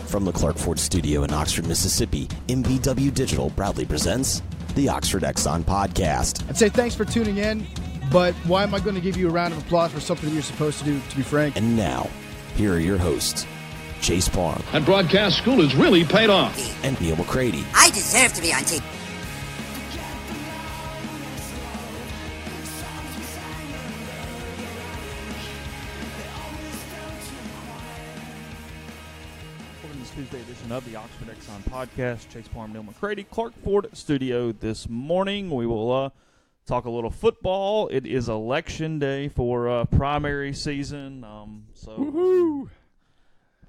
From the Clark Ford Studio in Oxford, Mississippi, MVW Digital proudly presents the Oxford Exxon Podcast. I'd say thanks for tuning in, but why am I going to give you a round of applause for something you're supposed to do, to be frank? And now, here are your hosts, Chase Parham. And broadcast school has really paid off. And Neil McCready. I deserve to be on TV. Tuesday edition of the Oxford Exxon Podcast. Chase Parham, Neil McCready, Clark Ford Studio this morning. We will talk a little football. It is election day for primary season. I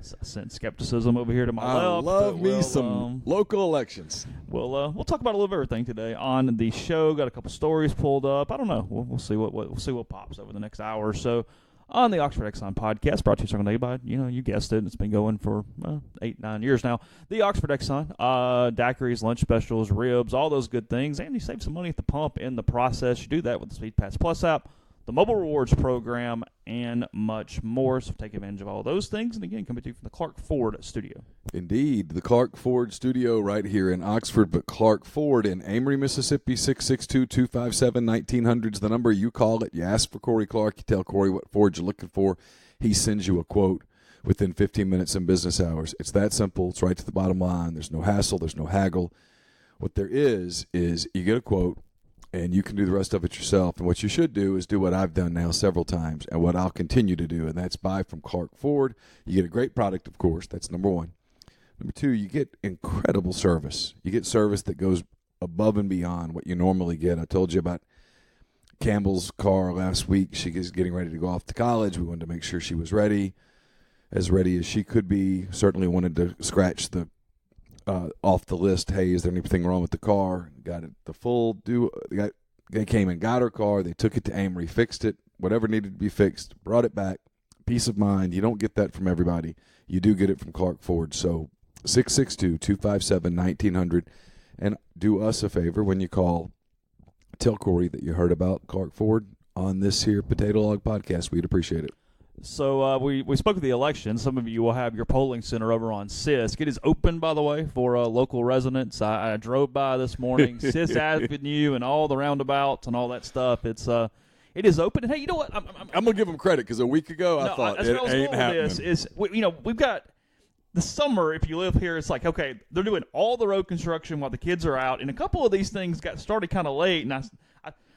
sent skepticism over here to my left. I love me some local elections. We'll talk about a little bit of everything today on the show. Got a couple stories pulled up. I don't know. We'll see what pops over the next hour or so. On the Oxford Exxon Podcast, brought to you second by, you guessed it, it's been going for 8-9 years now. The Oxford Exxon, daiquiris, lunch specials, ribs, all those good things, and you save some money at the pump in the process. You do that with the Speed Pass Plus app, the mobile rewards program, and much more. So take advantage of all those things. And again, coming to you from the Clark Ford Studio. Indeed, the Clark Ford Studio right here in Oxford, but Clark Ford in Amory, Mississippi, 662-257-1900 is the number. You call it. You ask for Corey Clark. You tell Corey what Ford you're looking for. He sends you a quote within 15 minutes in business hours. It's that simple. It's right to the bottom line. There's no hassle. There's no haggle. What there is you get a quote, and you can do the rest of it yourself. And what you should do is do what I've done now several times and what I'll continue to do, and that's buy from Clark Ford. You get a great product, of course. That's number one. Number two, you get incredible service. You get service that goes above and beyond what you normally get. I told you about Campbell's car last week. She is getting ready to go off to college. We wanted to make sure she was ready as she could be. Certainly wanted to scratch the off the list, hey, is there anything wrong with the car? Got it the full they came and got her car. They took it to Amory, fixed it, whatever needed to be fixed, brought it back. Peace of mind. You don't get that from everybody. You do get it from Clark Ford. So 662-257-1900. And do us a favor when you call. Tell Corey that you heard about Clark Ford on this here Potato Log podcast. We'd appreciate it. So we spoke of the election. Some of you will have your polling center over on Sisk. It is open, by the way, for local residents. I drove by this morning, Sisk Avenue and all the roundabouts and all that stuff. It is open. And hey, you know what? I'm gonna give them credit because a week ago I thought it ain't happening. We've got the summer. If you live here, it's like okay, they're doing all the road construction while the kids are out, and a couple of these things got started kind of late. And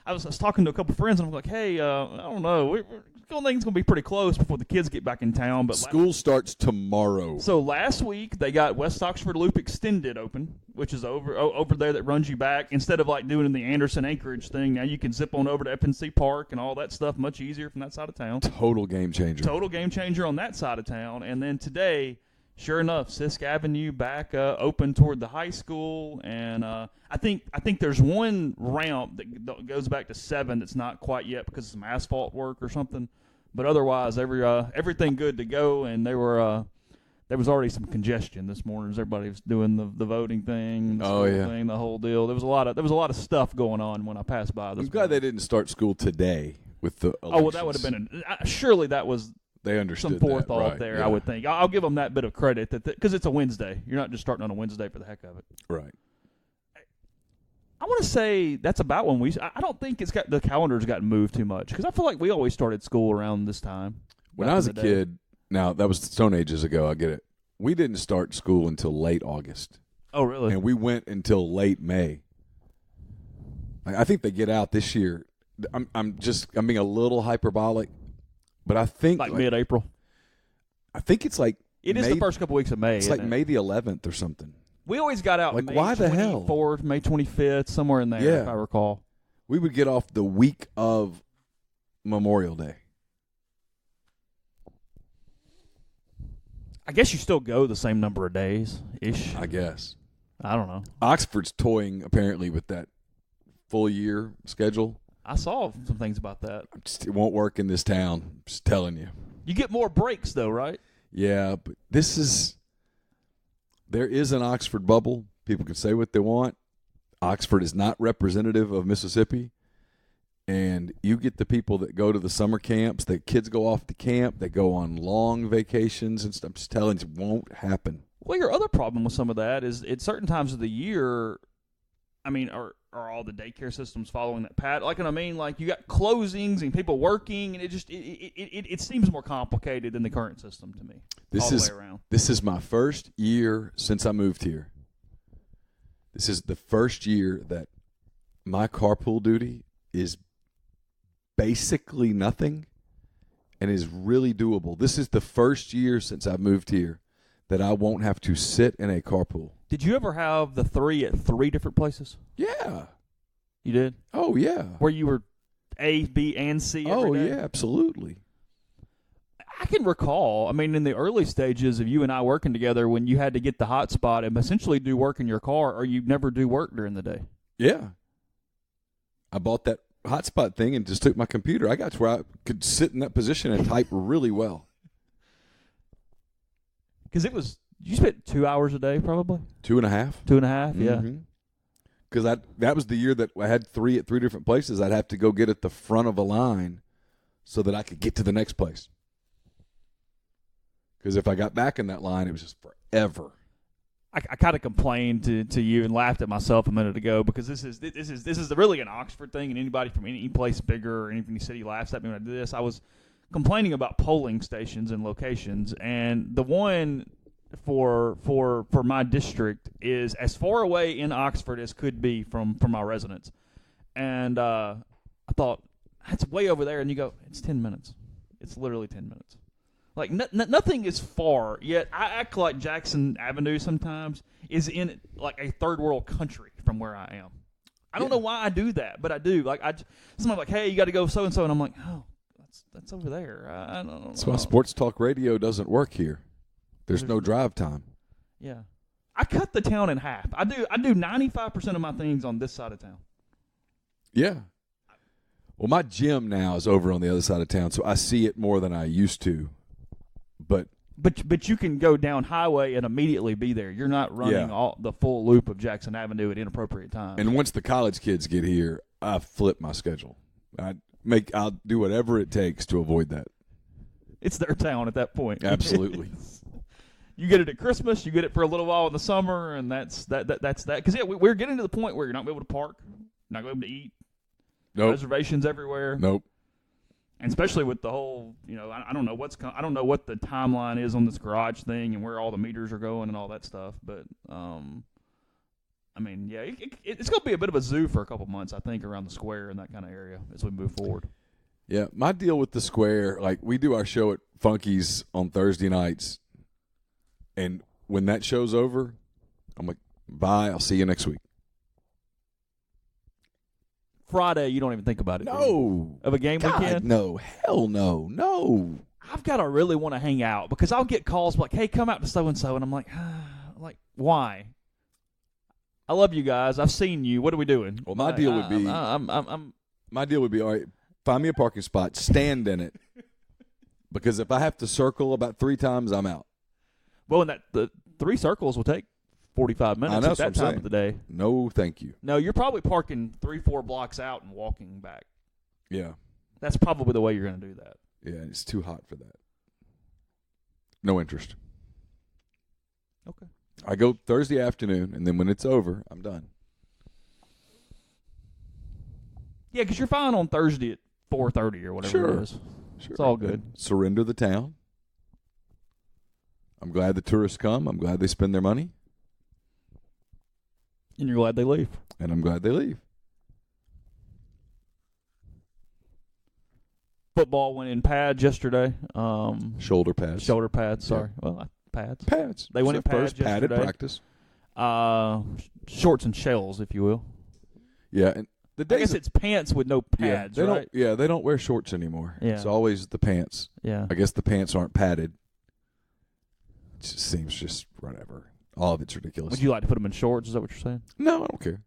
I was talking to a couple of friends, and I'm like, hey, I don't know. I think it's going to be pretty close before the kids get back in town. But school starts tomorrow. So last week they got West Oxford Loop Extended open, which is over there that runs you back. Instead of like doing the Anderson Anchorage thing, now you can zip on over to FNC Park and all that stuff much easier from that side of town. Total game changer. Total game changer on that side of town. And then today, sure enough, Sisk Avenue back open toward the high school, and I think there's one ramp that goes back to 7 that's not quite yet because of some asphalt work or something. But otherwise, everything good to go, and there was already some congestion this morning as everybody was doing the voting thing, the whole deal. There was a lot of stuff going on when I passed by. I'm glad they didn't start school today with the elections. Oh well, that would have been surely that was. They understood some forethought right, there, yeah. I would think. I'll give them that bit of credit because it's a Wednesday. You're not just starting on a Wednesday for the heck of it. Right. I want to say that's about when I don't think the calendar's gotten moved too much because I feel like we always started school around this time. When I was a kid, now that was Stone Ages ago, I get it. We didn't start school until late August. Oh, really? And we went until late May. I think they get out this year. I'm being a little hyperbolic. But I think like mid-April. I think it's like it is the first couple weeks of May. It's like May the 11th or something. We always got out like May why the hell? 24th, May 25th, somewhere in there, if I recall. We would get off the week of Memorial Day. I guess you still go the same number of days ish. I guess. I don't know. Oxford's toying apparently with that full year schedule. I saw some things about that. It won't work in this town. I'm just telling you. You get more breaks though, right? Yeah, but there is an Oxford bubble. People can say what they want. Oxford is not representative of Mississippi. And you get the people that go to the summer camps, the kids go off to camp, they go on long vacations and stuff. I'm just telling you, it won't happen. Well, your other problem with some of that is at certain times of the year, I mean, are all the daycare systems following that pattern? Like, I mean, like you got closings and people working, and it seems more complicated than the current system to me. All the way around. This is my first year since I moved here. This is the first year that my carpool duty is basically nothing and is really doable. This is the first year since I moved here that I won't have to sit in a carpool. Did you ever have the 3 at 3 different places? Yeah. You did? Oh, yeah. Where you were A, B, and C every day? Yeah, absolutely. I can recall, I mean, in the early stages of you and I working together when you had to get the hotspot and essentially do work in your car, or you never do work during the day. Yeah. I bought that hotspot thing and just took my computer. I got to where I could sit in that position and type really well. Because you spent 2 hours a day probably? 2.5. 2.5, yeah. Because that was the year that I had 3 at 3 different places. I'd have to go get at the front of a line so that I could get to the next place. Because if I got back in that line, it was just forever. I kind of complained to you and laughed at myself a minute ago because this is really an Oxford thing, and anybody from any place bigger or any city laughs at me when I do this. I was complaining about polling stations and locations, and the one for my district is as far away in Oxford as could be from my residence. And I thought, that's way over there, and you go, it's 10 minutes. It's literally 10 minutes. Like, nothing is far, yet I act like Jackson Avenue sometimes is in, like, a third world country from where I am. I don't know why I do that, but I do. Like, somebody's like, hey, you got to go so-and-so, and I'm like, oh, that's over there. I don't know. That's why sports talk radio doesn't work here. There's no drive time. Yeah. I cut the town in half. I do 95% of my things on this side of town. Yeah. Well, my gym now is over on the other side of town, so I see it more than I used to. But you can go down highway and immediately be there. You're not running the full loop of Jackson Avenue at inappropriate times. And once the college kids get here, I flip my schedule. I'll do whatever it takes to avoid that. It's their town at that point. Absolutely. You get it at Christmas. You get it for a little while in the summer, and that's that. Because we're getting to the point where you're not going to be able to park, not going to be able to eat. Nope. Reservations everywhere. Nope. And especially with the whole, I don't know I don't know what the timeline is on this garage thing and where all the meters are going and all that stuff. But I mean, yeah, it's going to be a bit of a zoo for a couple months, I think, around the square and that kind of area as we move forward. Yeah, my deal with the square, like we do our show at Funky's on Thursday nights, and when that show's over, I'm like, bye, I'll see you next week. Friday, you don't even think about it. No. Of a game weekend? No. Hell no. No. I've got to really want to hang out because I'll get calls like, hey, come out to so-and-so, and I'm like, why? I love you guys. I've seen you. What are we doing? Well, my deal would be, my deal would be, all right, find me a parking spot, stand in it, because if I have to circle about 3 times, I'm out. Well, and the 3 circles will take 45 minutes at that time of the day. No, thank you. No, you're probably parking 3-4 blocks out and walking back. Yeah. That's probably the way you're going to do that. Yeah, it's too hot for that. No interest. Okay. I go Thursday afternoon, and then when it's over, I'm done. Yeah, because you're fine on Thursday at 4:30 or whatever it is. Sure. It's all good. And surrender the town. I'm glad the tourists come. I'm glad they spend their money. And you're glad they leave. And I'm glad they leave. Football went in pads yesterday. Shoulder pads. Shoulder pads, sorry. Yeah. Well, pads. Pads. They went in pads first padded yesterday. Practice. Shorts and shells, if you will. Yeah, and I guess it's pants with no pads, right? They don't wear shorts anymore. Yeah. It's always the pants. Yeah. I guess the pants aren't padded. It just seems just whatever. All of it's ridiculous. Would you like to put them in shorts? Is that what you're saying? No, I don't care.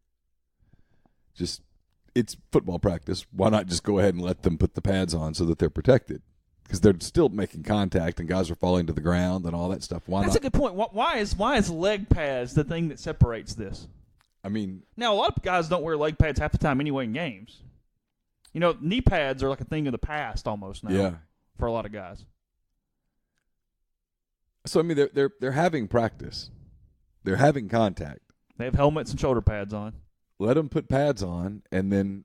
Just, it's football practice. Why not just go ahead and let them put the pads on so that they're protected? Because they're still making contact and guys are falling to the ground and all that stuff. That's a good point. Why is leg pads the thing that separates this? I mean, now a lot of guys don't wear leg pads half the time anyway in games. Knee pads are like a thing of the past almost now. Yeah. For a lot of guys. So I mean, they're having practice, they're having contact. They have helmets and shoulder pads on. Let them put pads on, and then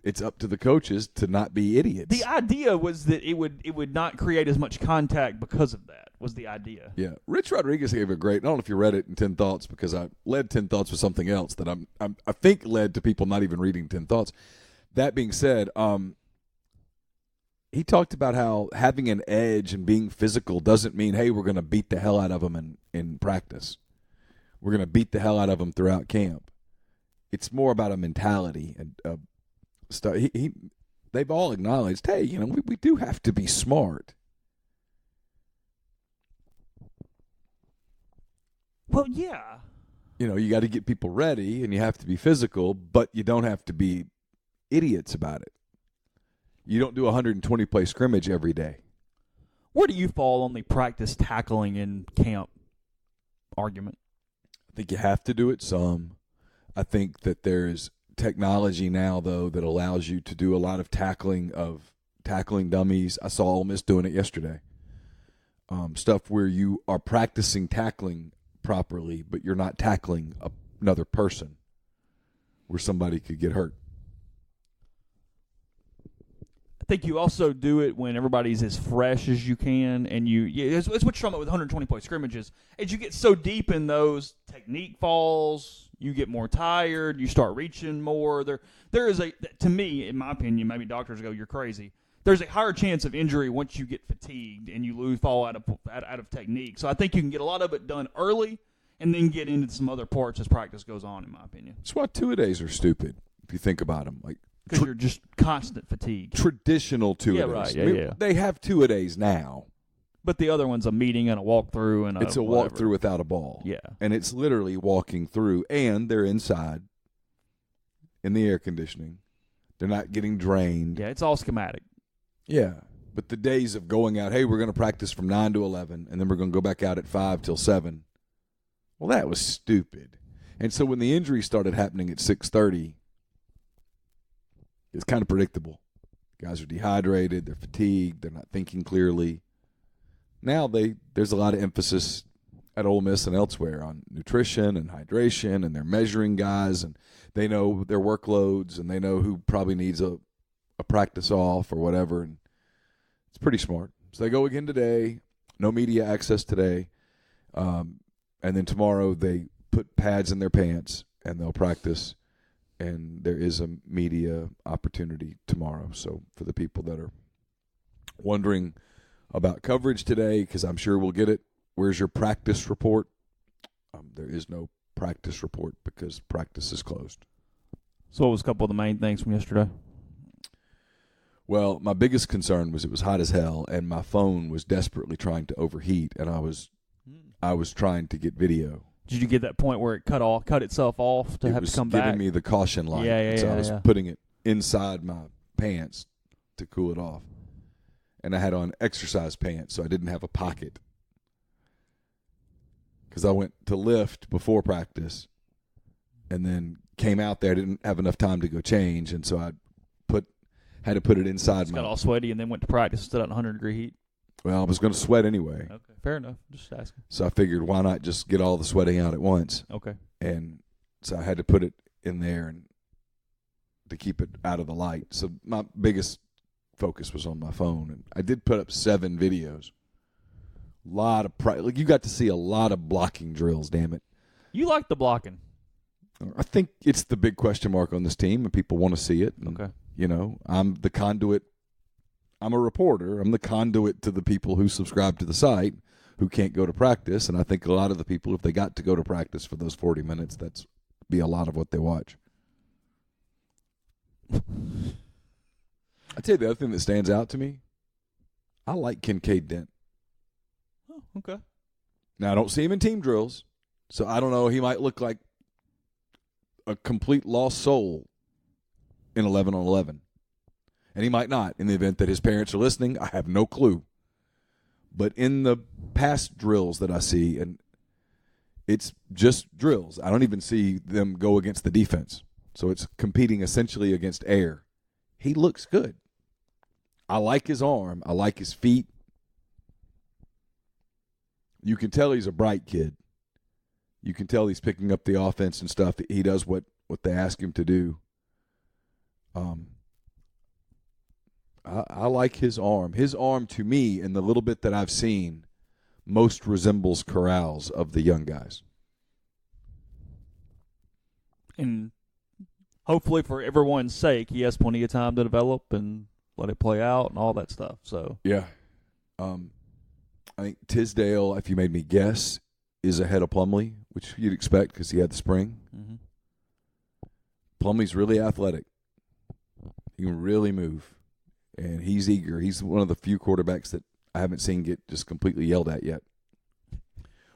it's up to the coaches to not be idiots. The idea was that it would not create as much contact because of that. Was the idea? Yeah, Rich Rodriguez gave a great. I don't know if you read it in 10 Thoughts because I led 10 Thoughts with something else that I think led to people not even reading 10 Thoughts. That being said, he talked about how having an edge and being physical doesn't mean, hey, we're going to beat the hell out of them in practice. We're going to beat the hell out of them throughout camp. It's more about a mentality and stuff. They've all acknowledged, hey, we do have to be smart. Well, yeah. You got to get people ready, and you have to be physical, but you don't have to be idiots about it. You don't do a 120-play scrimmage every day. Where do you fall on the practice tackling in camp argument? I think you have to do it some. I think that there's technology now, though, that allows you to do a lot of tackling dummies. I saw Ole Miss doing it yesterday. Stuff where you are practicing tackling properly, but you're not tackling another person where somebody could get hurt. I think you also do it when everybody's as fresh as you can, and it's what you're talking about with 120-point scrimmages. As you get so deep in those, technique falls, you get more tired, you start reaching more. There is to me, in my opinion, maybe doctors go, you're crazy. There's a higher chance of injury once you get fatigued and you fall out of technique. So I think you can get a lot of it done early and then get into some other parts as practice goes on, in my opinion. That's why two-a-days are stupid if you think about them. Because you're just constant fatigue. Traditional two-a-days. Yeah, right. Yeah. They have two-a-days now. But the other one's a meeting and a walkthrough and it's a whatever. walkthrough without a ball. Yeah, and it's literally walking through, and they're inside in the air conditioning. They're not getting drained. Yeah, it's all schematic. Yeah, but the days of going out, hey, we're going to practice from 9 to 11, and then we're going to go back out at 5 till 7. Well, that was stupid. And so when the injuries started happening at 6:30, it's kind of predictable. Guys are dehydrated, they're fatigued, they're not thinking clearly. Now there's a lot of emphasis at Ole Miss and elsewhere on nutrition and hydration, and they're measuring guys, and they know their workloads, and they know who probably needs a practice off or whatever, and it's pretty smart. So they go again today, no media access today, and then tomorrow they put pads in their pants and they'll practice, and there is a media opportunity tomorrow. So for the people that are wondering about coverage today, because I'm sure we'll get it, where's your practice report? There is no practice report because practice is closed. So what was a couple of the main things from yesterday? Well, my biggest concern was it was hot as hell, and my phone was desperately trying to overheat, and I was trying to get video. Did you get that point where it cut itself off to have to come back? It was giving me the caution light. So I was putting it inside my pants to cool it off. And I had on exercise pants, so I didn't have a pocket. Because I went to lift before practice and then came out there. I didn't have enough time to go change, and so I had to put it inside got all sweaty and then went to practice, stood out in 100-degree heat. Well, I was going to sweat anyway. Okay, fair enough. Just asking. So I figured, why not just get all the sweating out at once? Okay. And so I had to put it in there and to keep it out of the light. So my biggest focus was on my phone, and I did put up 7 videos. A lot of you got to see a lot of blocking drills. Damn it! You like the blocking. I think it's the big question mark on this team, and people want to see it. And, okay. I'm the conduit. I'm a reporter. I'm the conduit to the people who subscribe to the site who can't go to practice. And I think a lot of the people, if they got to go to practice for those 40 minutes, that's be a lot of what they watch. I tell you the other thing that stands out to me, I like Kincaid Dent. Oh, okay. Now, I don't see him in team drills, so I don't know. He might look like a complete lost soul in 11-on-11. And he might not in the event that his parents are listening. I have no clue. But in the past drills that I see, and it's just drills. I don't even see them go against the defense. So it's competing essentially against air. He looks good. I like his arm. I like his feet. You can tell he's a bright kid. You can tell he's picking up the offense and stuff. He does what they ask him to do. I like his arm. His arm, to me, in the little bit that I've seen, most resembles Corral's of the young guys. And hopefully for everyone's sake, he has plenty of time to develop and let it play out and all that stuff. So yeah. I think Tisdale, if you made me guess, is ahead of Plumlee, which you'd expect because he had the spring. Mm-hmm. Plumlee's really athletic. He can really move. And he's eager. He's one of the few quarterbacks that I haven't seen get just completely yelled at yet.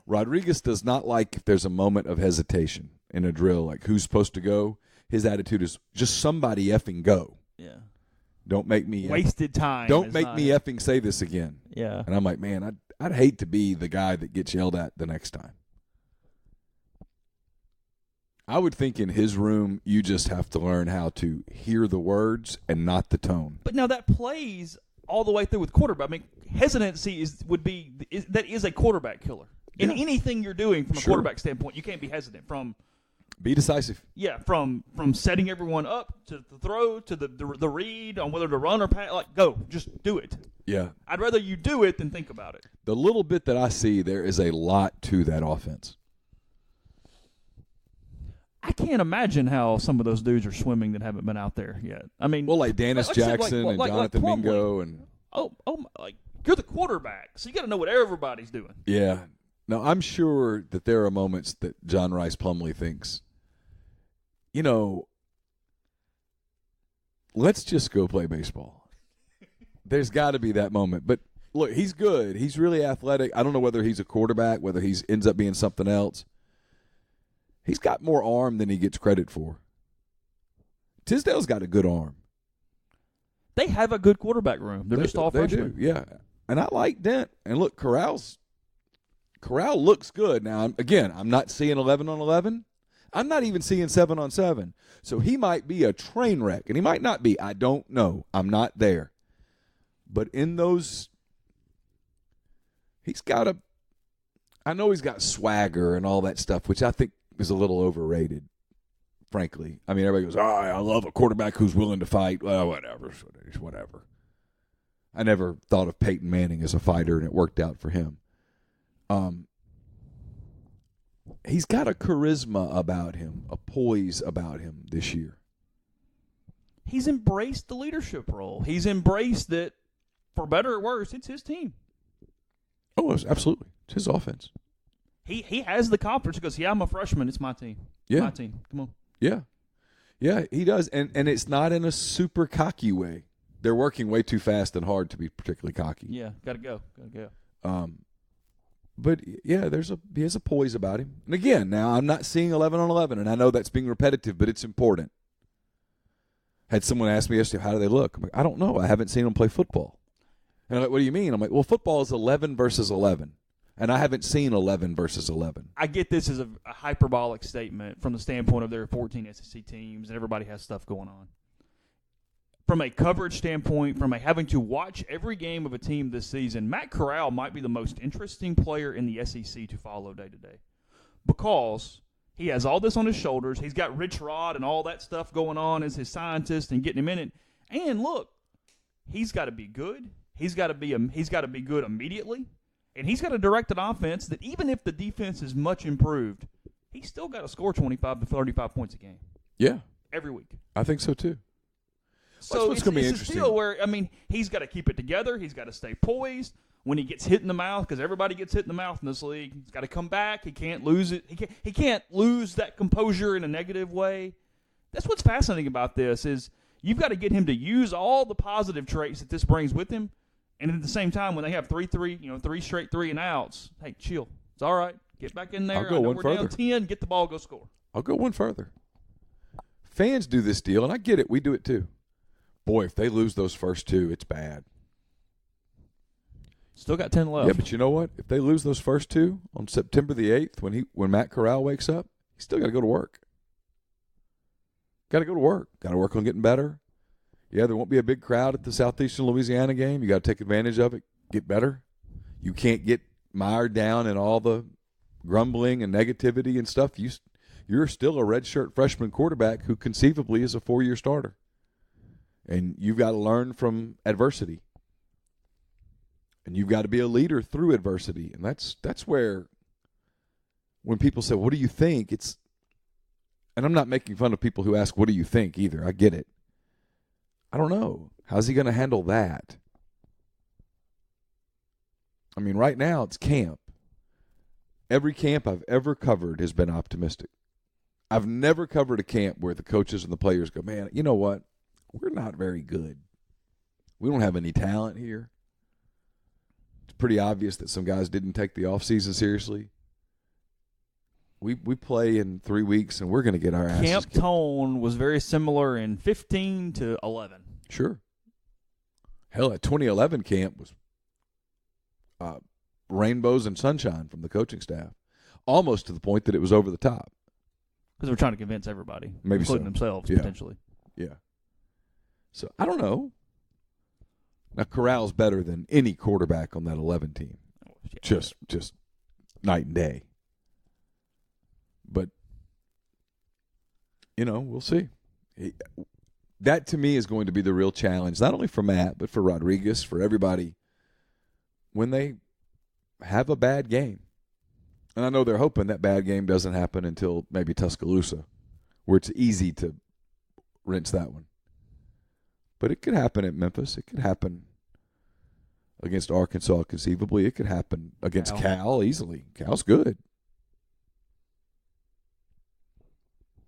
Rodriguez does not like if there's a moment of hesitation in a drill, like who's supposed to go. His attitude is just somebody effing go. yeah, Don't make me wasted time. Don't is make not me it. effing say this again. Yeah, And I'm like, man, I'd hate to be the guy that gets yelled at the next time. I would think in his room, you just have to learn how to hear the words and not the tone. but now that plays all the way through with quarterback. I mean, hesitancy is a quarterback killer. In Yeah. anything you're doing from a Sure. quarterback standpoint, you can't be hesitant from. Be decisive. Yeah, from setting everyone up to the throw to the read on whether to run or pass. Like, go, just do it. Yeah. I'd rather you do it than think about it. The little bit that I see, there is a lot to that offense. I can't imagine how some of those dudes are swimming that haven't been out there yet. I mean, Well, like Dennis like I said, Jackson and like Jonathan Plumlee. Mingo and like you're the quarterback, so you got to know what everybody's doing. yeah. Now, I'm sure that there are moments that John Rice Plumlee thinks, let's just go play baseball. There's got to be that moment. But look, he's good. He's really athletic. I don't know whether he's a quarterback, whether he ends up being something else. He's got more arm than he gets credit for. Tisdale's got a good arm. They have a good quarterback room. They're just all They freshmen. do, yeah. And I like Dent. And look, Corral looks good. Now, again, I'm not seeing 11 on 11. I'm not even seeing 7 on 7. So he might be a train wreck, and he might not be. I don't know. I'm not there. But in those, I know he's got swagger and all that stuff, which I think is a little overrated, frankly. I mean, everybody goes, I love a quarterback who's willing to fight. Well, whatever. I never thought of Peyton Manning as a fighter, and it worked out for him. He's got a charisma about him, a poise about him this year. He's embraced the leadership role. He's embraced that, for better or worse, it's his team. Oh, absolutely. It's his offense. He has the confidence because, I'm a freshman. It's my team. Yeah. My team. Come on. Yeah. Yeah, he does. And it's not in a super cocky way. They're working way too fast and hard to be particularly cocky. Yeah, gotta go. But, yeah, he has a poise about him. And, again, now I'm not seeing 11 on 11, and I know that's being repetitive, but it's important. Had someone ask me yesterday, how do they look? I'm like, I don't know. I haven't seen them play football. And I'm like, what do you mean? I'm like, well, football is 11 versus 11, and I haven't seen 11 versus 11. I get this as a hyperbolic statement from the standpoint of there are 14 SEC teams, and everybody has stuff going on. From a coverage standpoint, from a having to watch every game of a team this season, Matt Corral might be the most interesting player in the SEC to follow day to day because he has all this on his shoulders. He's got Rich Rod and all that stuff going on as his scientist and getting him in it. And look, he's got to be good. He's got to be good immediately, and he's got to direct an offense that even if the defense is much improved, he's still got to score 25 to 35 points a game. Yeah. Every week. I think so, too. So what's gonna be it's a interesting. deal where, he's got to keep it together. He's got to stay poised. When he gets hit in the mouth, because everybody gets hit in the mouth in this league, he's got to come back. He can't lose it. He can't lose that composure in a negative way. That's what's fascinating about this is you've got to get him to use all the positive traits that this brings with him, and at the same time, when they have three straight 3-and-outs, hey, chill. It's all right. Get back in there. I'll go I know one we're further. down 10. Get the ball. Go score. I'll go one further. Fans do this deal, and I get it. We do it, too. Boy, if they lose those first 2, it's bad. Still got 10 left. Yeah, but you know what? If they lose those first 2 on September the 8th, when Matt Corral wakes up, he's still got to go to work. Got to go to work. Got to work on getting better. Yeah, there won't be a big crowd at the Southeastern Louisiana game. You got to take advantage of it. Get better. You can't get mired down in all the grumbling and negativity and stuff, you're still a redshirt freshman quarterback who conceivably is a 4-year starter. And you've got to learn from adversity. And you've got to be a leader through adversity. And that's where, when people say, what do you think? And I'm not making fun of people who ask, what do you think either? I get it. I don't know. How's he going to handle that? I mean, right now it's camp. Every camp I've ever covered has been optimistic. I've never covered a camp where the coaches and the players go, man, you know what? We're not very good. We don't have any talent here. It's pretty obvious that some guys didn't take the offseason seriously. We play in 3 weeks, and we're going to get our asses Camp kicked. tone was very similar in 15 to 11. Sure. Hell, at 2011 camp was rainbows and sunshine from the coaching staff, almost to the point that it was over the top. Because we're trying to convince everybody, Maybe including so. themselves, Yeah. potentially. Yeah. So, I don't know. Now, Corral's better than any quarterback on that 11 team. Yeah. Just night and day. But, we'll see. That, to me, is going to be the real challenge, not only for Matt, but for Rodriguez, for everybody, when they have a bad game. And I know they're hoping that bad game doesn't happen until maybe Tuscaloosa, where it's easy to rinse that one. But it could happen at Memphis. It could happen against Arkansas conceivably. It could happen against Cal easily. Cal's good.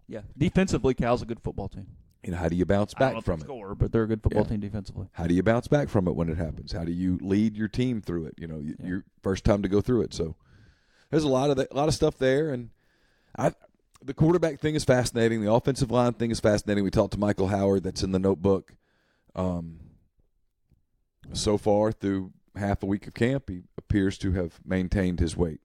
Yeah, defensively, Cal's a good football team. How do you bounce I don't know back if from they it? score, but they're a good football team defensively. How do you bounce back from it when it happens? How do you lead your team through it? Your first time to go through it. So there's a lot of stuff there, and the quarterback thing is fascinating. The offensive line thing is fascinating. We talked to Michael Howard. That's in the notebook. So far through half a week of camp, he appears to have maintained his weight.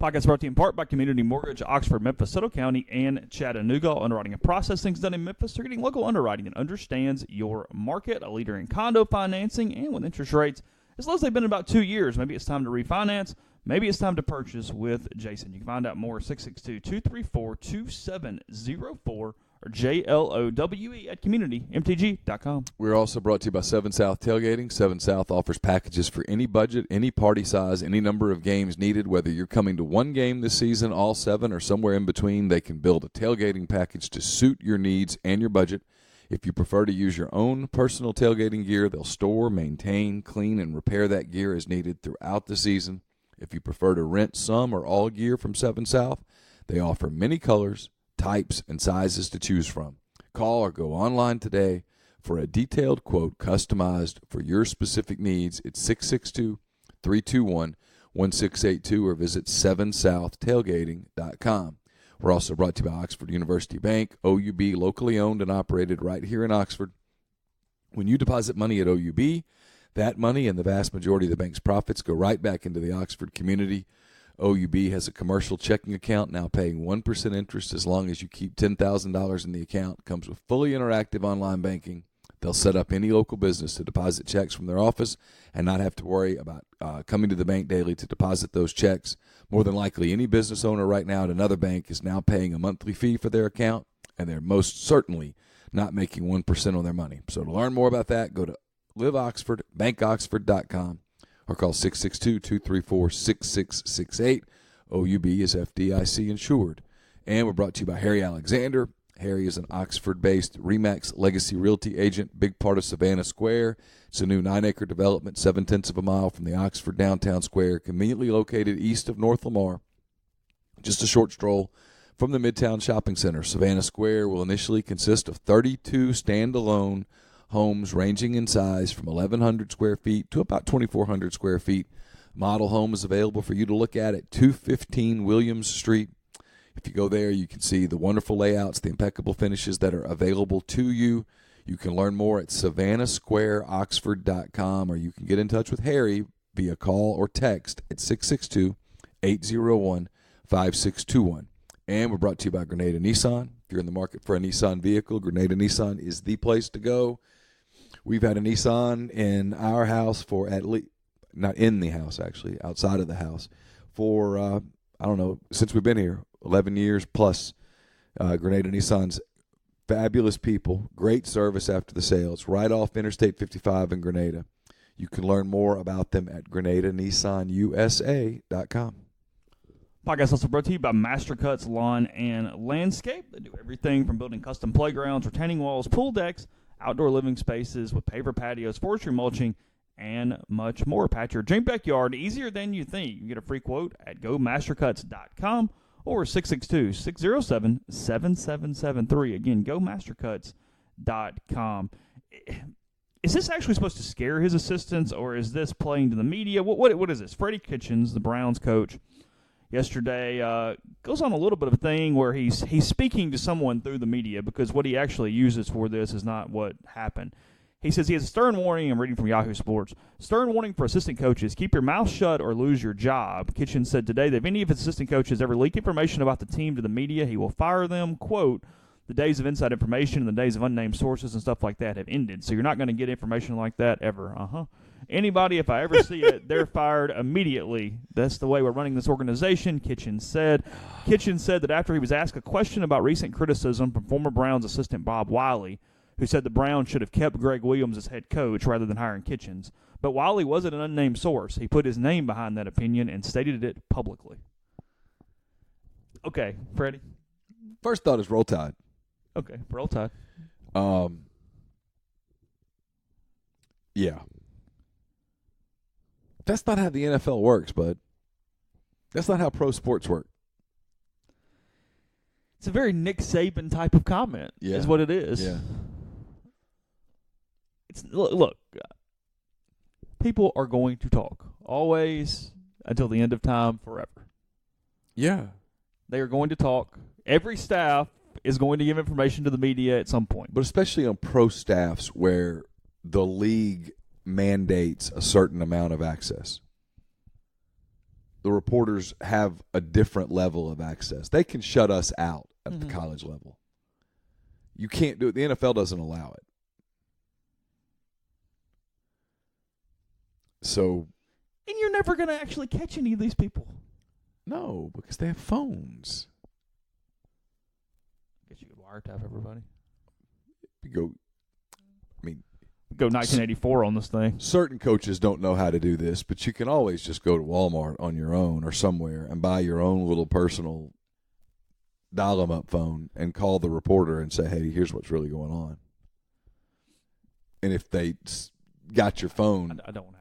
Podcast brought to you in part by Community Mortgage, Oxford, Memphis, Soto County, and Chattanooga. All underwriting and processing is done in Memphis. They're getting local underwriting that understands your market, a leader in condo financing, and with interest rates as low as they've been in about 2 years. Maybe it's time to refinance. Maybe it's time to purchase with Jason. You can find out more at 662-234-2704 or JLOWE at communitymtg.com. We're also brought to you by 7 South Tailgating. 7 South offers packages for any budget, any party size, any number of games needed. Whether you're coming to one game this season, all 7, or somewhere in between, they can build a tailgating package to suit your needs and your budget. If you prefer to use your own personal tailgating gear, they'll store, maintain, clean, and repair that gear as needed throughout the season. If you prefer to rent some or all gear from 7 South, they offer many colors, types, and sizes to choose from. Call or go online today for a detailed quote customized for your specific needs. It's 662-321-1682 or visit 7southtailgating.com. We're also brought to you by Oxford University Bank, OUB, locally owned and operated right here in Oxford. When you deposit money at OUB, that money and the vast majority of the bank's profits go right back into the Oxford community. OUB has a commercial checking account now paying 1% interest as long as you keep $10,000 in the account. Comes with fully interactive online banking. They'll set up any local business to deposit checks from their office and not have to worry about coming to the bank daily to deposit those checks. More than likely, any business owner right now at another bank is now paying a monthly fee for their account, and they're most certainly not making 1% on their money. So to learn more about that, go to Live Oxford, bankoxford.com, or call 662-234-6668. OUB is FDIC insured. And we're brought to you by Harry Alexander. Harry is an Oxford-based RE/MAX Legacy Realty agent, big part of Savannah Square. It's a new 9-acre development, 0.7 of a mile from the Oxford downtown square, conveniently located east of North Lamar. Just a short stroll from the Midtown Shopping Center. Savannah Square will initially consist of 32 standalone homes ranging in size from 1,100 square feet to about 2,400 square feet. Model home is available for you to look at 215 Williams Street. If you go there, you can see the wonderful layouts, the impeccable finishes that are available to you. You can learn more at SavannahSquareOxford.com, or you can get in touch with Harry via call or text at 662-801-5621. And we're brought to you by Grenada Nissan. If you're in the market for a Nissan vehicle, Grenada Nissan is the place to go. We've had a Nissan in our house for at least not in the house actually, outside of the house, for I don't know, since we've been here, 11 years plus. Grenada Nissan's fabulous people, great service after the sale. It's right off Interstate 55 in Grenada. You can learn more about them at GrenadaNissanUSA.com. Podcast also brought to you by Master Cuts Lawn and Landscape. They do everything from building custom playgrounds, retaining walls, pool decks, outdoor living spaces with paver patios, forestry mulching, and much more. Patch your dream backyard easier than you think. You can get a free quote at GoMasterCuts.com or 662-607-7773. Again, GoMasterCuts.com. Is this actually supposed to scare his assistants, or is this playing to the media? What is this? Freddie Kitchens, the Browns coach, yesterday goes on a little bit of a thing where he's speaking to someone through the media, because what he actually uses for this is not what happened. He says he has a stern warning. I'm reading from Yahoo Sports. Stern warning for assistant coaches. Keep your mouth shut or lose your job. Kitchen said today that if any of his assistant coaches ever leak information about the team to the media, he will fire them. Quote, the days of inside information and the days of unnamed sources and stuff like that have ended. So you're not going to get information like that ever. Anybody, if I ever see it, they're fired immediately. That's the way we're running this organization, Kitchen said. Kitchen said that after he was asked a question about recent criticism from former Browns assistant Bob Wiley, who said the Browns should have kept Greg Williams as head coach rather than hiring Kitchens. But Wiley wasn't an unnamed source. He put his name behind that opinion and stated it publicly. Okay, Freddie. First thought is Roll Tide. Okay, Roll Tide. Yeah. That's not how the NFL works, bud. That's not how pro sports work. It's a very Nick Saban type of comment, is what it is. Yeah. Look, people are going to talk, always, until the end of time, forever. Yeah. They are going to talk. Every staff is going to give information to the media at some point. But especially on pro staffs where the league mandates a certain amount of access. The reporters have a different level of access. They can shut us out at the college level. You can't do it. The NFL doesn't allow it. So, and you're never going to actually catch any of these people. No, because they have phones. I guess you could wiretap everybody. Go 1984 on this thing. Certain coaches don't know how to do this, but you can always just go to Walmart on your own or somewhere and buy your own little personal dial-em-up phone and call the reporter and say, hey, here's what's really going on. And if they got your phone. I don't have it.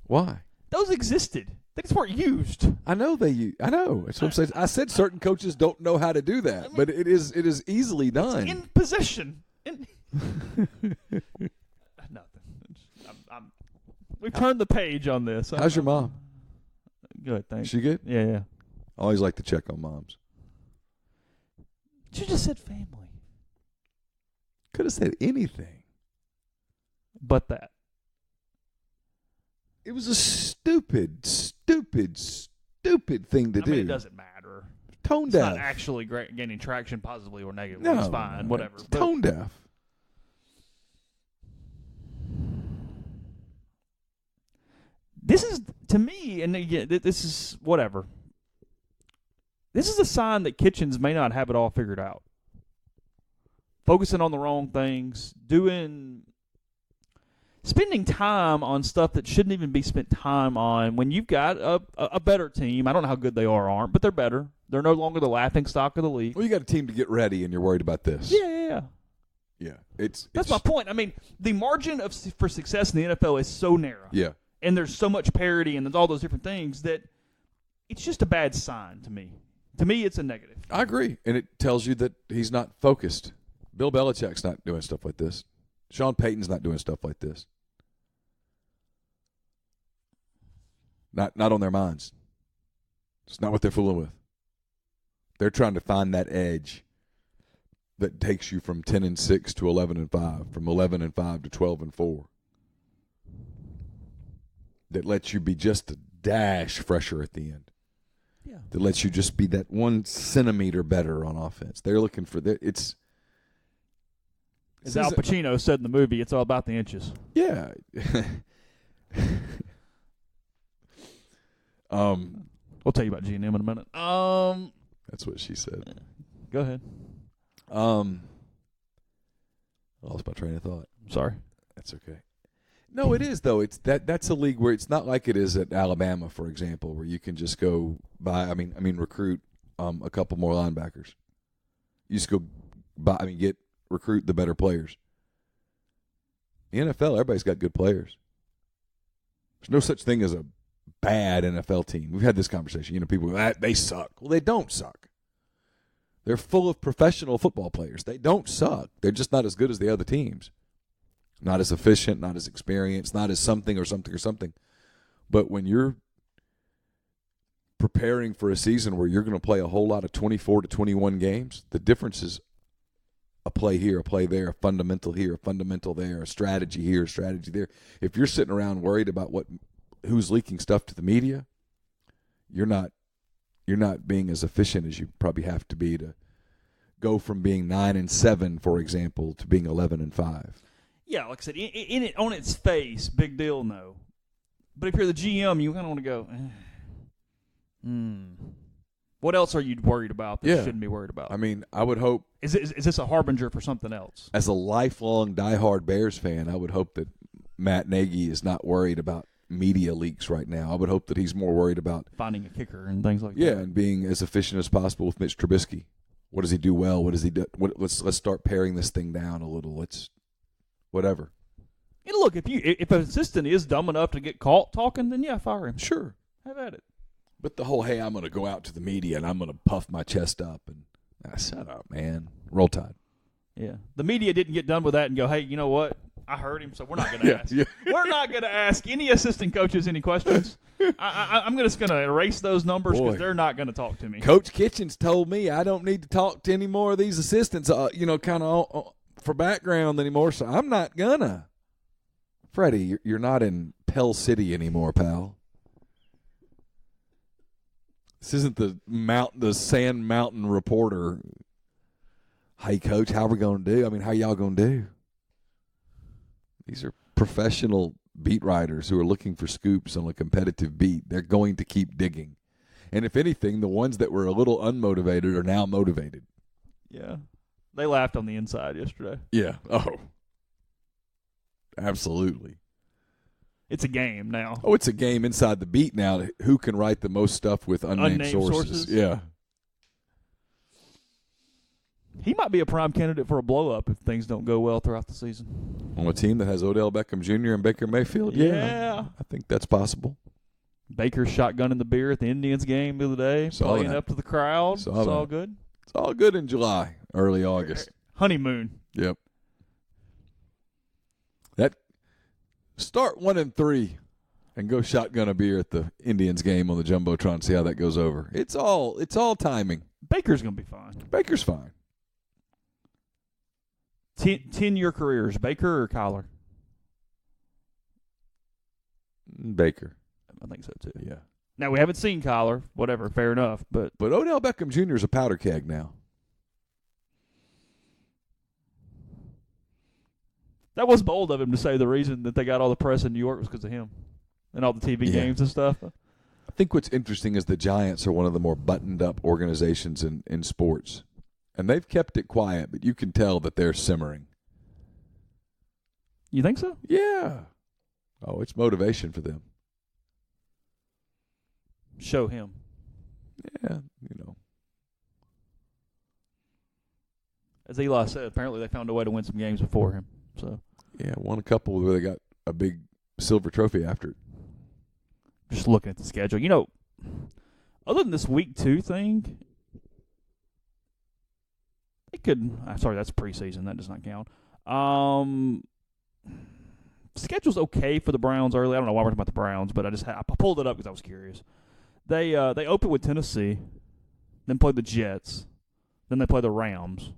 Why? Those existed. They just weren't used. I know. I know. That's what I'm saying. I said certain coaches don't know how to do that, but it is easily done. In possession. Nothing. We've turned the page on this. How's your mom? Good, thanks. She good? Yeah. I always like to check on moms. You just said family. Could have said anything. But that. It was a stupid thing to do. I mean, it doesn't matter. Tone It's deaf. not actually gaining traction positively or negatively. No, it's fine, whatever. It's But tone deaf. this is, to me, and again, this is whatever. This is a sign that Kitchens may not have it all figured out. Focusing on the wrong things, spending time on stuff that shouldn't even be spent time on when you've got a better team. I don't know how good they are or aren't, but they're better. They're no longer the laughingstock of the league. Well, you got a team to get ready, and you're worried about this. Yeah. That's my point. I mean, the margin for success in the NFL is so narrow. Yeah. And there's so much parity and there's all those different things that it's just a bad sign to me. To me, it's a negative. I agree, and it tells you that he's not focused. Bill Belichick's not doing stuff like this. Sean Payton's not doing stuff like this. Not on their minds. It's not what they're fooling with. They're trying to find that edge that takes you from 10-6 to 11-5, from 11-5 to 12-4. That lets you be just a dash fresher at the end. Yeah. That lets you just be that 1 centimeter better on offense. They're looking for that. As Al Pacino said in the movie, it's all about the inches. Yeah. We'll tell you about G&M in a minute. That's what she said. Go ahead. I lost my train of thought. Sorry. That's okay. No, it is though. It's that's a league where it's not like it is at Alabama, for example, where you can just go buy. Recruit a couple more linebackers. You just go buy. Recruit the better players. The NFL, everybody's got good players. There's no such thing as a bad NFL team. We've had this conversation. People go, they suck. Well, they don't suck. They're full of professional football players. They don't suck. They're just not as good as the other teams. Not as efficient, not as experienced, not as something or something or something. But when you're preparing for a season where you're going to play a whole lot of 24 to 21 games, the difference is a play here, a play there, a fundamental here, a fundamental there, a strategy here, a strategy there. If you're sitting around worried about who's leaking stuff to the media, you're not being as efficient as you probably have to be to go from being 9-7, for example, to being 11-5. Yeah, like I said, in it on its face, big deal, no. But if you're the GM, you kind of want to go, What else are you worried about that you shouldn't be worried about? I would hope. Is this a harbinger for something else? As a lifelong diehard Bears fan, I would hope that Matt Nagy is not worried about media leaks right now. I would hope that he's more worried about finding a kicker and things like that. Yeah, and being as efficient as possible with Mitch Trubisky. What does he do well? What does he do? Let's start paring this thing down a little. Whatever. And look, if an assistant is dumb enough to get caught talking, then yeah, fire him. Sure. Have at it. But the whole, hey, I'm going to go out to the media and I'm going to puff my chest up and shut up, man. Roll Tide. Yeah. The media didn't get done with that and go, hey, you know what? I heard him, so we're not going to ask. Yeah. We're not going to ask any assistant coaches any questions. I'm just going to erase those numbers because they're not going to talk to me. Coach Kitchens told me I don't need to talk to any more of these assistants, kind of for background anymore, so I'm not going to. Freddie, you're not in Pell City anymore, pal. This isn't the Sand Mountain Reporter. Hey, Coach, how are we going to do? How y'all going to do? These are professional beat writers who are looking for scoops on a competitive beat. They're going to keep digging. And if anything, the ones that were a little unmotivated are now motivated. Yeah. They laughed on the inside yesterday. Yeah. Oh. Absolutely. It's a game now. Oh, it's a game inside the beat now. Who can write the most stuff with unnamed sources? Yeah. He might be a prime candidate for a blow-up if things don't go well throughout the season. On a team that has Odell Beckham Jr. and Baker Mayfield? Yeah. I think that's possible. Baker's shotgunning the beer at the Indians game the other day, playing up to the crowd. It's all good. It's all good in July, early August. Honeymoon. Yep. Start 1-3 and go shotgun a beer at the Indians game on the Jumbotron. See how that goes over. It's all timing. Baker's going to be fine. Baker's fine. 10-year careers, Baker or Kyler? Baker. I think so, too. Yeah. Now, we haven't seen Kyler. Whatever, fair enough. But Odell Beckham Jr. is a powder keg now. That was bold of him to say the reason that they got all the press in New York was because of him and all the TV games and stuff. I think what's interesting is the Giants are one of the more buttoned-up organizations in sports. And they've kept it quiet, but you can tell that they're simmering. You think so? Yeah. Oh, it's motivation for them. Show him. Yeah, As Eli said, apparently they found a way to win some games before him. So yeah, won a couple where they got a big silver trophy after it. Just looking at the schedule. Other than this week 2 thing, they could sorry, that's preseason. That does not count. Schedule's okay for the Browns early. I don't know why we're talking about the Browns, but I pulled it up because I was curious. They open with Tennessee, then play the Jets, then they play the Rams.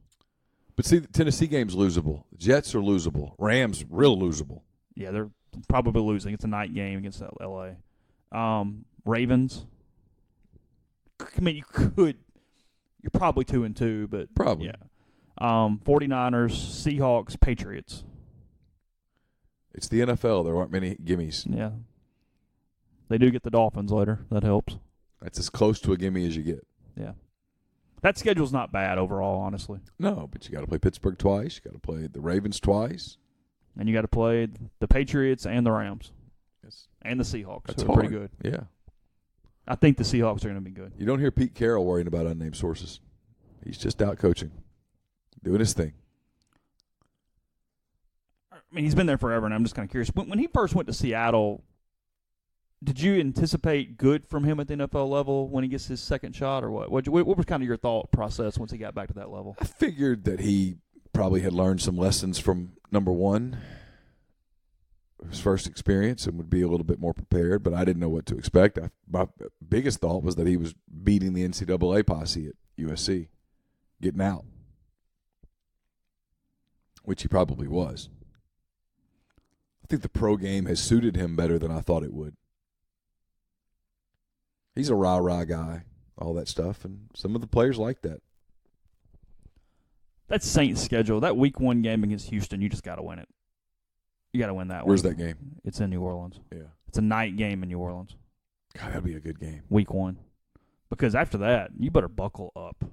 But see, the Tennessee game's losable. The Jets are losable. Rams real losable. Yeah, they're probably losing. It's a night game against L.A. Ravens. You're probably 2-2, but probably. Yeah. 49ers, Seahawks, Patriots. It's the NFL. There aren't many gimmies. Yeah. They do get the Dolphins later. That helps. That's as close to a gimme as you get. Yeah. That schedule's not bad overall, honestly. No, but you got to play Pittsburgh twice. You got to play the Ravens twice. And you got to play the Patriots and the Rams. Yes. And the Seahawks. That's who are pretty good. Yeah. I think the Seahawks are going to be good. You don't hear Pete Carroll worrying about unnamed sources. He's just out coaching, doing his thing. I mean, he's been there forever, and I'm just kind of curious. When he first went to Seattle, did you anticipate good from him at the NFL level when he gets his second shot, or what? What was kind of your thought process once he got back to that level? I figured that he probably had learned some lessons from number one, his first experience, and would be a little bit more prepared, but I didn't know what to expect. My biggest thought was that he was beating the NCAA posse at USC, getting out, which he probably was. I think the pro game has suited him better than I thought it would. He's a rah-rah guy, all that stuff, and some of the players like that. That Saints schedule, that Week 1 game against Houston, you just got to win it. You got to win that one. Where's that game? It's in New Orleans. Yeah. It's a night game in New Orleans. God, that'd be a good game. Week 1. Because after that, you better buckle up.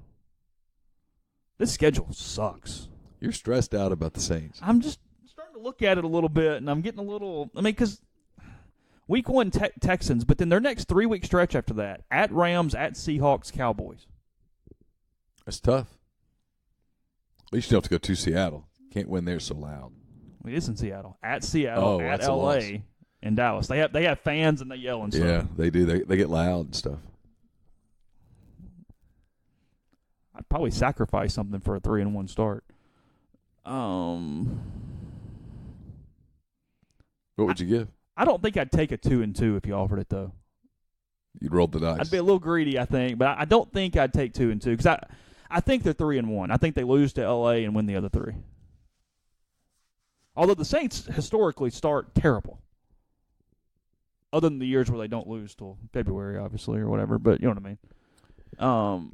This schedule sucks. You're stressed out about the Saints. I'm just starting to look at it a little bit, and I'm getting a little – I mean, because Week 1 Texans, but then their next 3-week stretch after that, at Rams, at Seahawks, Cowboys. That's tough. At least you don't have to go to Seattle. Can't win there so loud. It is in Seattle. At Seattle, at L.A., and Dallas. They have fans, and they yell and stuff. Yeah, they do. They get loud and stuff. I'd probably sacrifice something for a 3-1 start. What would you give? I don't think I'd take a 2-2 if you offered it, though. You'd roll the dice. I'd be a little greedy, I think, but I don't think I'd take 2-2 because I think they're 3-1. I think they lose to L.A. and win the other 3. Although the Saints historically start terrible. Other than the years where they don't lose till February, obviously, or whatever, but you know what I mean.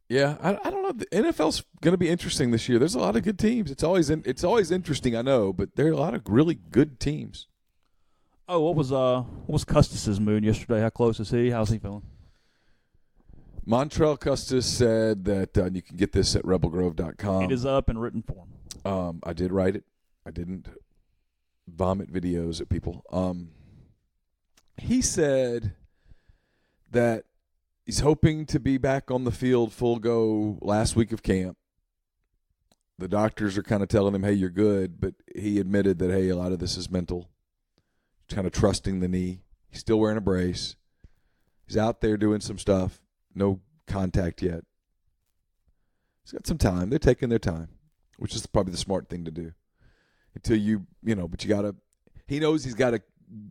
Yeah, I don't know. The NFL's going to be interesting this year. There's a lot of good teams. It's always interesting, I know, but there are a lot of really good teams. Oh, what was Custis's mood yesterday? How close is he? How's he feeling? Montrell Custis said that you can get this at rebelgrove.com. It is up in written form. I did write it. I didn't vomit videos at people. He said that he's hoping to be back on the field full go last week of camp. The doctors are kind of telling him, hey, you're good, but he admitted that, hey, a lot of this is mental. Kind of trusting the knee. He's still wearing a brace. He's out there doing some stuff. No contact yet. He's got some time. They're taking their time, which is probably the smart thing to do. Until but you got to – he knows he's got to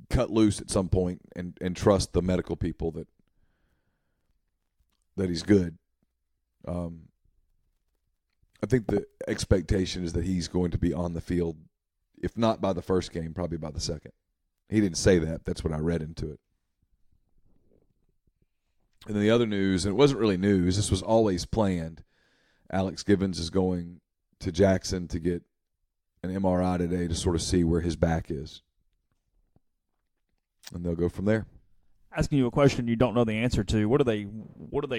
cut loose at some point and trust the medical people that he's good. I think the expectation is that he's going to be on the field, if not by the first game, probably by the second. He didn't say that. That's what I read into it. And then the other news, and it wasn't really news, this was always planned. Alex Givens is going to Jackson to get an MRI today to sort of see where his back is. And they'll go from there. Asking you a question you don't know the answer to. What are they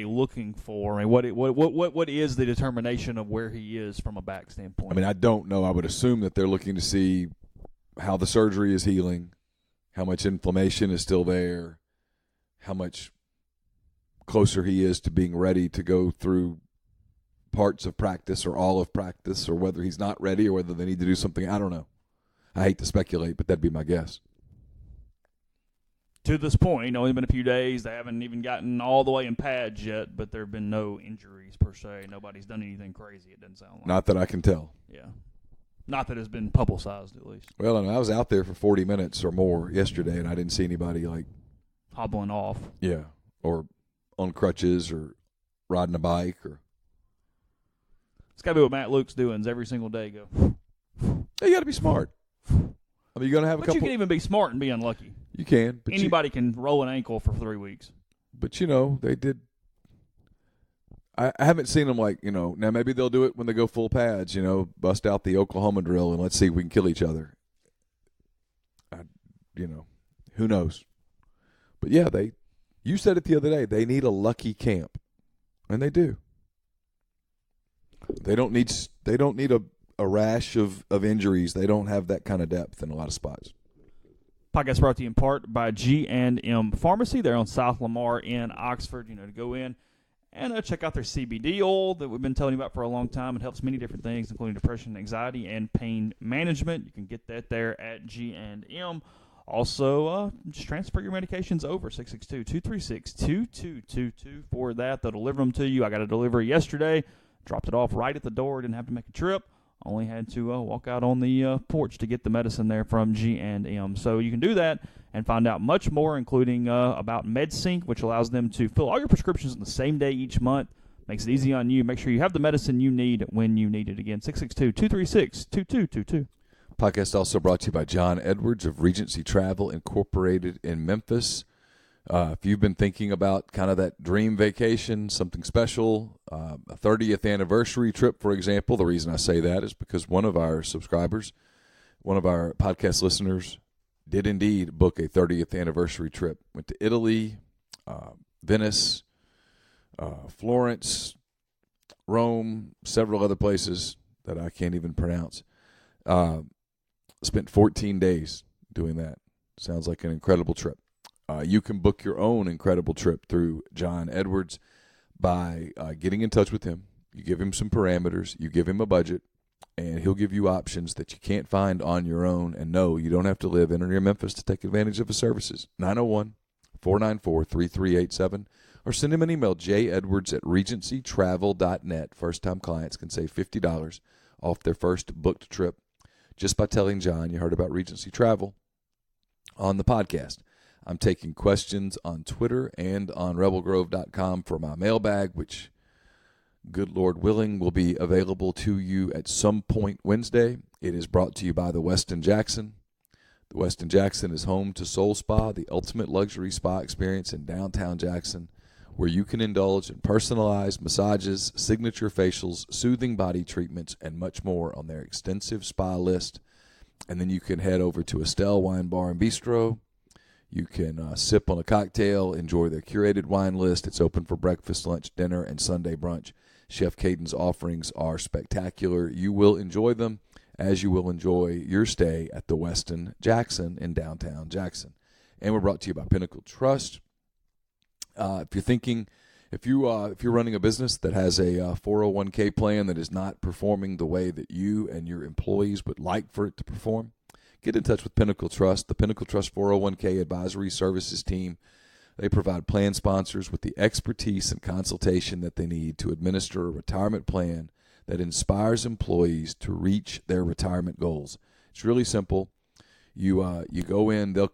looking for? I mean, what is the determination of where he is from a back standpoint? I mean, I don't know. I would assume that they're looking to see how the surgery is healing, how much inflammation is still there, how much closer he is to being ready to go through parts of practice or all of practice, or whether he's not ready or whether they need to do something. I don't know. I hate to speculate, but that'd be my guess. To this point, only been a few days. They haven't even gotten all the way in pads yet, but there have been no injuries per se. Nobody's done anything crazy, it doesn't sound like. Not that I can tell. Yeah. Not that it's been publicized, at least. Well, I was out there for 40 minutes or more yesterday, and I didn't see anybody hobbling off. Yeah, or on crutches or riding a bike. Or it's got to be what Matt Luke's doing every single day. Go. You got to be smart. I mean, you're going to have a couple. But you can even be smart and be unlucky. You can. But anybody can roll an ankle for 3 weeks. But, they did. I haven't seen them now maybe they'll do it when they go full pads, bust out the Oklahoma drill and let's see if we can kill each other. Who knows? But yeah, you said it the other day. They need a lucky camp, and they do. They don't need a rash of injuries. They don't have that kind of depth in a lot of spots. Podcast brought to you in part by G&M Pharmacy. They're on South Lamar in Oxford. To go in and check out their CBD oil that we've been telling you about for a long time. It helps many different things, including depression, anxiety, and pain management. You can get that there at G&M. Also, just transfer your medications over, 662-236-2222 for that. They'll deliver them to you. I got a delivery yesterday. Dropped it off right at the door. Didn't have to make a trip. Only had to walk out on the porch to get the medicine there from G&M. So you can do that and find out much more, including about MedSync, which allows them to fill all your prescriptions on the same day each month. Makes it easy on you. Make sure you have the medicine you need when you need it. Again, 662-236-2222. Podcast also brought to you by John Edwards of Regency Travel Incorporated in Memphis. If you've been thinking about kind of that dream vacation, something special, a 30th anniversary trip, for example, the reason I say that is because one of our subscribers, one of our podcast listeners, did indeed book a 30th anniversary trip. Went to Italy, Venice, Florence, Rome, several other places that I can't even pronounce. Spent 14 days doing that. Sounds like an incredible trip. You can book your own incredible trip through John Edwards by getting in touch with him. You give him some parameters. You give him a budget, and he'll give you options that you can't find on your own. And no, you don't have to live in or near Memphis to take advantage of his services. 901-494-3387, or send him an email, jedwards@regencytravel.net. First-time clients can save $50 off their first booked trip just by telling John you heard about Regency Travel on the podcast. I'm taking questions on Twitter and on rebelgrove.com for my mailbag, which, good Lord willing, will be available to you at some point Wednesday. It is brought to you by the Westin Jackson. The Westin Jackson is home to Soul Spa, the ultimate luxury spa experience in downtown Jackson, where you can indulge in personalized massages, signature facials, soothing body treatments, and much more on their extensive spa list. And then you can head over to Estelle Wine Bar and Bistro. You can sip on a cocktail, enjoy their curated wine list. It's open for breakfast, lunch, dinner, and Sunday brunch. Chef Caden's offerings are spectacular. You will enjoy them as you will enjoy your stay at the Westin Jackson in downtown Jackson. And we're brought to you by Pinnacle Trust. If you're running a business that has a 401k plan that is not performing the way that you and your employees would like for it to perform, get in touch with Pinnacle Trust, the Pinnacle Trust 401k advisory services team. They provide plan sponsors with the expertise and consultation that they need to administer a retirement plan that inspires employees to reach their retirement goals. It's really simple. You go in, they'll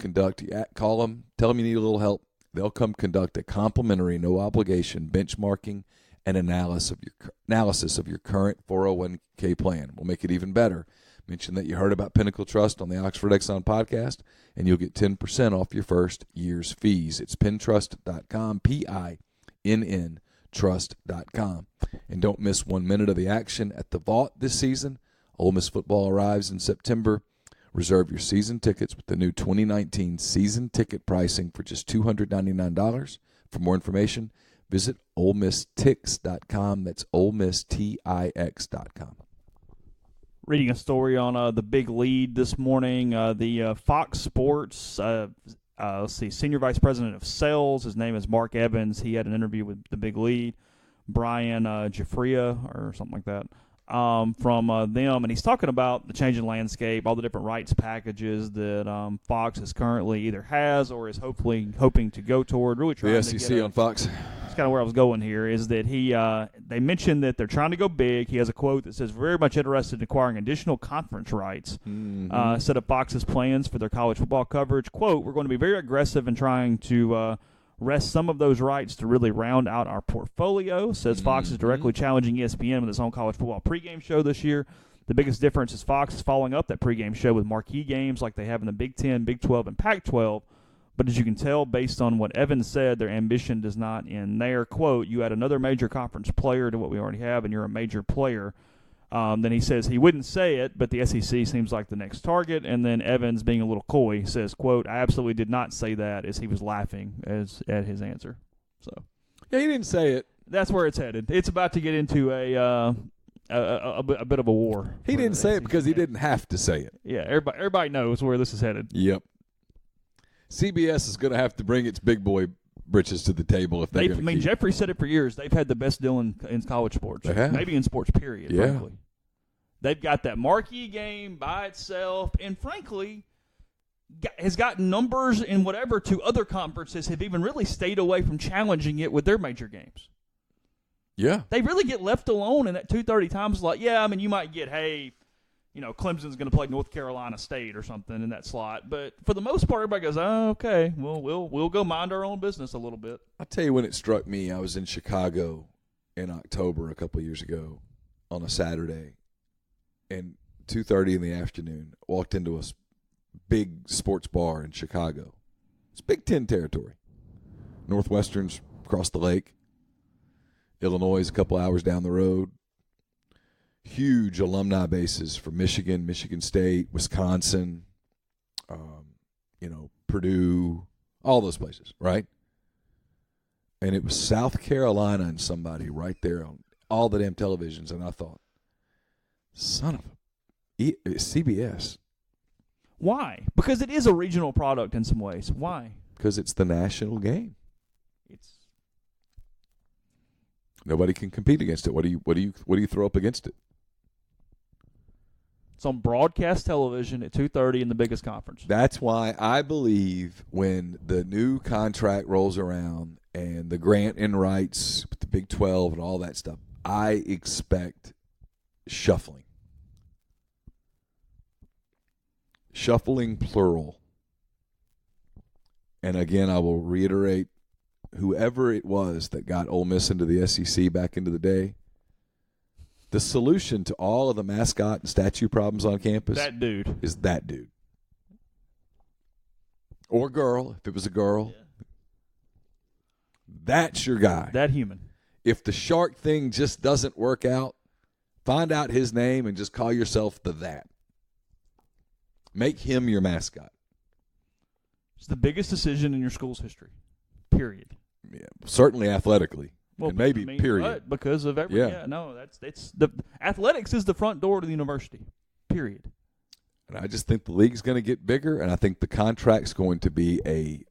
call them, tell them you need a little help. They'll come conduct a complimentary, no obligation benchmarking and analysis of your current 401k plan. We'll make it even better. Mention that you heard about Pinnacle Trust on the Oxford Exxon podcast, and you'll get 10% off your first year's fees. It's pintrust.com, PINN trust.com. And don't miss 1 minute of the action at the Vault this season. Ole Miss football arrives in September. Reserve your season tickets with the new 2019 season ticket pricing for just $299. For more information, visit OleMissTix.com. That's OleMissTix.com. Reading a story on the big lead this morning. The Fox Sports, Senior Vice President of Sales, his name is Mark Evans. He had an interview with the big lead, Brian Jafria or something like that, from them. And he's talking about the changing landscape, all the different rights packages that Fox is currently either has or is hoping to go toward. Really trying the to SEC get on Fox. Kind of where I was going here is that they mentioned that they're trying to go big. He has a quote that says, very much interested in acquiring additional conference rights. Set up Fox's plans for their college football coverage. Quote, we're going to be very aggressive in trying to wrest some of those rights to really round out our portfolio. Says Fox is directly challenging ESPN with its own college football pregame show this year. The biggest difference is Fox is following up that pregame show with marquee games like they have in the Big Ten, Big 12, and Pac-12. But as you can tell, based on what Evans said, their ambition does not end there. Quote, you add another major conference player to what we already have, and you're a major player. Then he says he wouldn't say it, but the SEC seems like the next target. And then Evans, being a little coy, says, quote, I absolutely did not say that, as he was laughing at his answer. So Yeah, he didn't say it. that's where it's headed. It's about to get into a bit of a war. He didn't say it because he didn't have to say it. Yeah, everybody knows where this is headed. Yep. CBS is going to have to bring its big boy britches to the table if they're going to keep. Jeffrey said it for years. They've had the best deal in college sports. They have. Maybe in sports, period, Yeah. frankly. They've got that marquee game by itself, and frankly, has gotten numbers and whatever to other conferences have even really stayed away from challenging it with their major games. Yeah. They really get left alone in that 2:30 time slot. Yeah, I mean, you might get, hey, Clemson's going to play North Carolina State or something in that slot. But for the most part, everybody goes, oh, okay, well, we'll go mind our own business a little bit. I'll tell you when it struck me. I was in Chicago in October a couple of years ago on a Saturday, and 2:30 in the afternoon, walked into a big sports bar in Chicago. It's Big Ten territory. Northwestern's across the lake. Illinois is a couple hours down the road. Huge alumni bases from Michigan, Michigan State, Wisconsin, Purdue, all those places, right? And it was South Carolina and somebody right there on all the damn televisions, and I thought, son of a CBS. Why? Because it is a regional product in some ways. Why? Because it's the national game. Nobody can compete against it. What do you throw up against it? It's on broadcast television at 2:30 in the biggest conference. That's why I believe when the new contract rolls around and the grant in rights with the Big 12 and all that stuff, I expect shuffling. Shuffling plural. And again, I will reiterate, whoever it was that got Ole Miss into the SEC back into the day, the solution to all of the mascot and statue problems on campus that dude is that dude. Or girl, if it was a girl. Yeah. That's your guy. That human. If the shark thing just doesn't work out, find out his name and just call yourself the that. Make him your mascot. It's the biggest decision in your school's history. Period. Yeah, certainly athletically. Well, and maybe period. But because of everything. Yeah, no, it's the athletics is the front door to the university. Period. And I just think the league's going to get bigger, and I think the contract's going to be a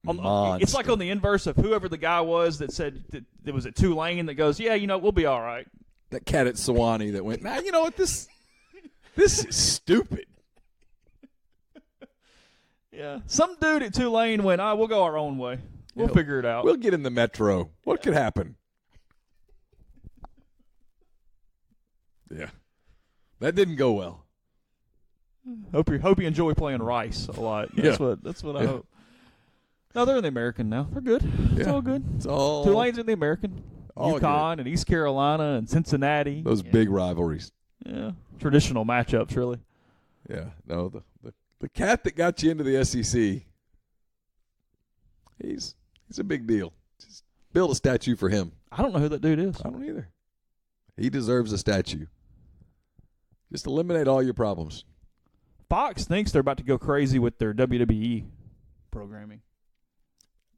monster. It's like on the inverse of whoever the guy was that said that it was at Tulane that goes, yeah, we'll be all right. That cat at Sewanee that went, you know what, this is stupid. Yeah. Some dude at Tulane went, we'll go our own way. We'll figure it out. We'll get in the metro. What could happen? Yeah. That didn't go well. Hope you enjoy playing Rice a lot. That's what I hope. No, they're in the American now. They're good. It's all good. It's all Tulane's in the American. All UConn good. And East Carolina and Cincinnati. Those big rivalries. Yeah. Traditional matchups, really. Yeah. No, the cat that got you into the SEC, he's a big deal. Just build a statue for him. I don't know who that dude is. I don't either. He deserves a statue. Just eliminate all your problems. Fox thinks they're about to go crazy with their WWE programming.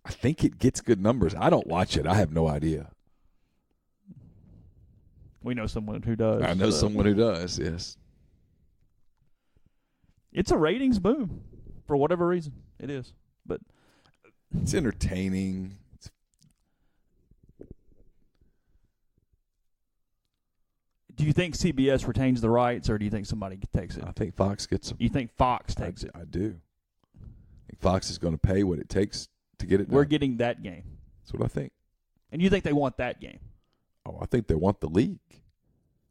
I think it gets good numbers. I don't watch it. I have no idea. We know someone who does. I know someone who does, yes. It's a ratings boom for whatever reason. It is. But it's entertaining. Do you think CBS retains the rights, or do you think somebody takes it? I think Fox gets them. You think Fox takes it? I do. I think Fox is going to pay what it takes to get it done. We're getting that game. That's what I think. And you think they want that game? Oh, I think they want the league.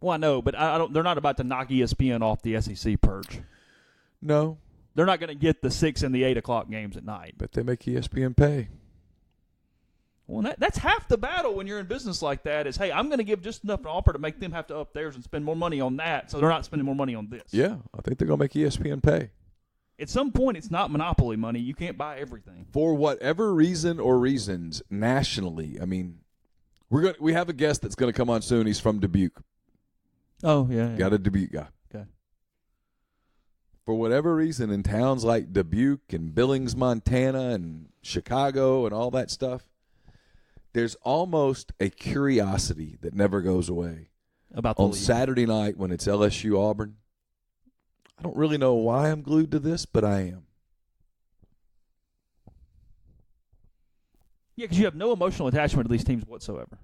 Well, I know, but I don't. They're not about to knock ESPN off the SEC perch. No. They're not going to get the 6 and the 8 o'clock games at night. But they make ESPN pay. Well, that's half the battle when you're in business like that is, hey, I'm going to give just enough to offer to make them have to up theirs and spend more money on that, so they're not spending more money on this. Yeah, I think they're going to make ESPN pay. At some point, it's not monopoly money. You can't buy everything. For whatever reason or reasons, nationally, I mean, we have a guest that's going to come on soon. He's from Dubuque. Oh, yeah. Got a Dubuque guy. Okay. For whatever reason, in towns like Dubuque and Billings, Montana, and Chicago and all that stuff, there's almost a curiosity that never goes away. About the On league. Saturday night when it's LSU Auburn, I don't really know why I'm glued to this, but I am. Yeah, because you have no emotional attachment to these teams whatsoever.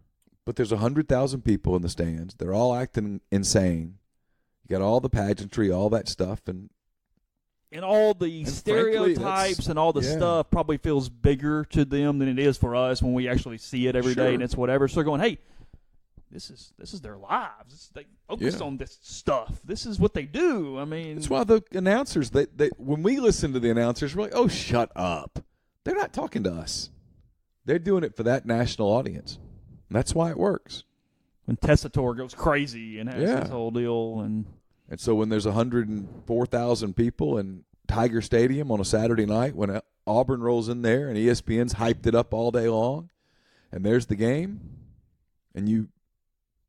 But there's 100,000 people in the stands. They're all acting insane. You got all the pageantry, all that stuff, and all the And stereotypes frankly, and all the yeah. stuff probably feels bigger to them than it is for us when we actually see it every day Sure. and it's whatever. So they're going, hey, this is their lives. They focus Yeah. on this stuff. This is what they do. I mean, that's why the announcers, they when we listen to the announcers, we're like, oh, shut up. They're not talking to us. They're doing it for that national audience. And that's why it works. when Tessitore goes crazy and has Yeah. this whole deal. And so when there's 104,000 people in Tiger Stadium on a Saturday night, when Auburn rolls in there and ESPN's hyped it up all day long, and there's the game, and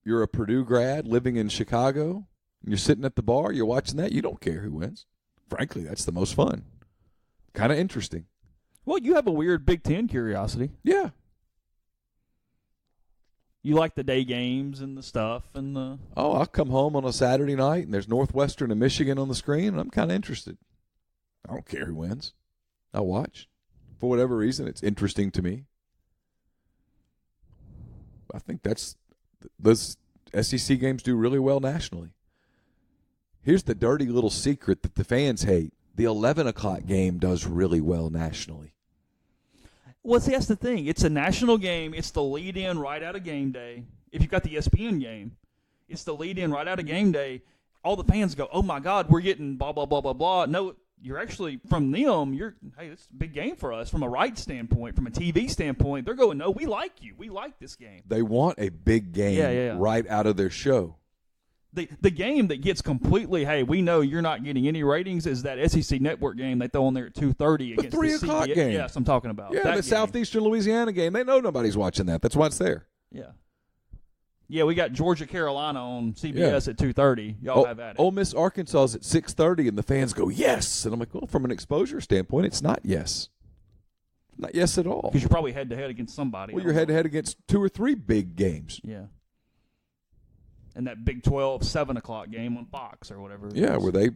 you're a Purdue grad living in Chicago, and you're sitting at the bar, you're watching that, you don't care who wins. Frankly, that's the most fun. Kind of interesting. well, you have a weird Big Ten curiosity. Yeah. You like the day games and the stuff and the. Oh, I'll come home on a Saturday night, and there's Northwestern and Michigan on the screen, and I'm kind of interested. I don't care who wins. I'll watch. For whatever reason, it's interesting to me. I think those SEC games do really well nationally. Here's the dirty little secret that the fans hate. The 11 o'clock game does really well nationally. Well, see, that's the thing. It's a national game. It's the lead-in right out of game day. If you've got the ESPN game, it's the lead-in right out of game day. All the fans go, oh, my God, we're getting blah, blah, blah, blah, blah. No, you're actually, from them, hey, it's a big game for us. From a rights standpoint, from a TV standpoint, they're going, no, we like you. We like this game. They want a big game right out of their show. The game that gets completely, hey, we know you're not getting any ratings is that SEC Network game they throw on there at 2:30 against 3 the o'clock CBS. game. Yes, I'm talking about. Yeah, that the game. Southeastern Louisiana game. They know nobody's watching that. That's why it's there. Yeah. Yeah, we got Georgia Carolina on CBS at 2:30. Y'all have at it. Ole Miss Arkansas is at 6:30, and the fans go, yes. And I'm like, well, from an exposure standpoint, it's not yes. Not yes at all. Because you're probably head-to-head against somebody. Well, you're head-to-head against 2 or 3 big games. Yeah. And that Big 12 7 o'clock game on Fox or whatever. Yeah, where they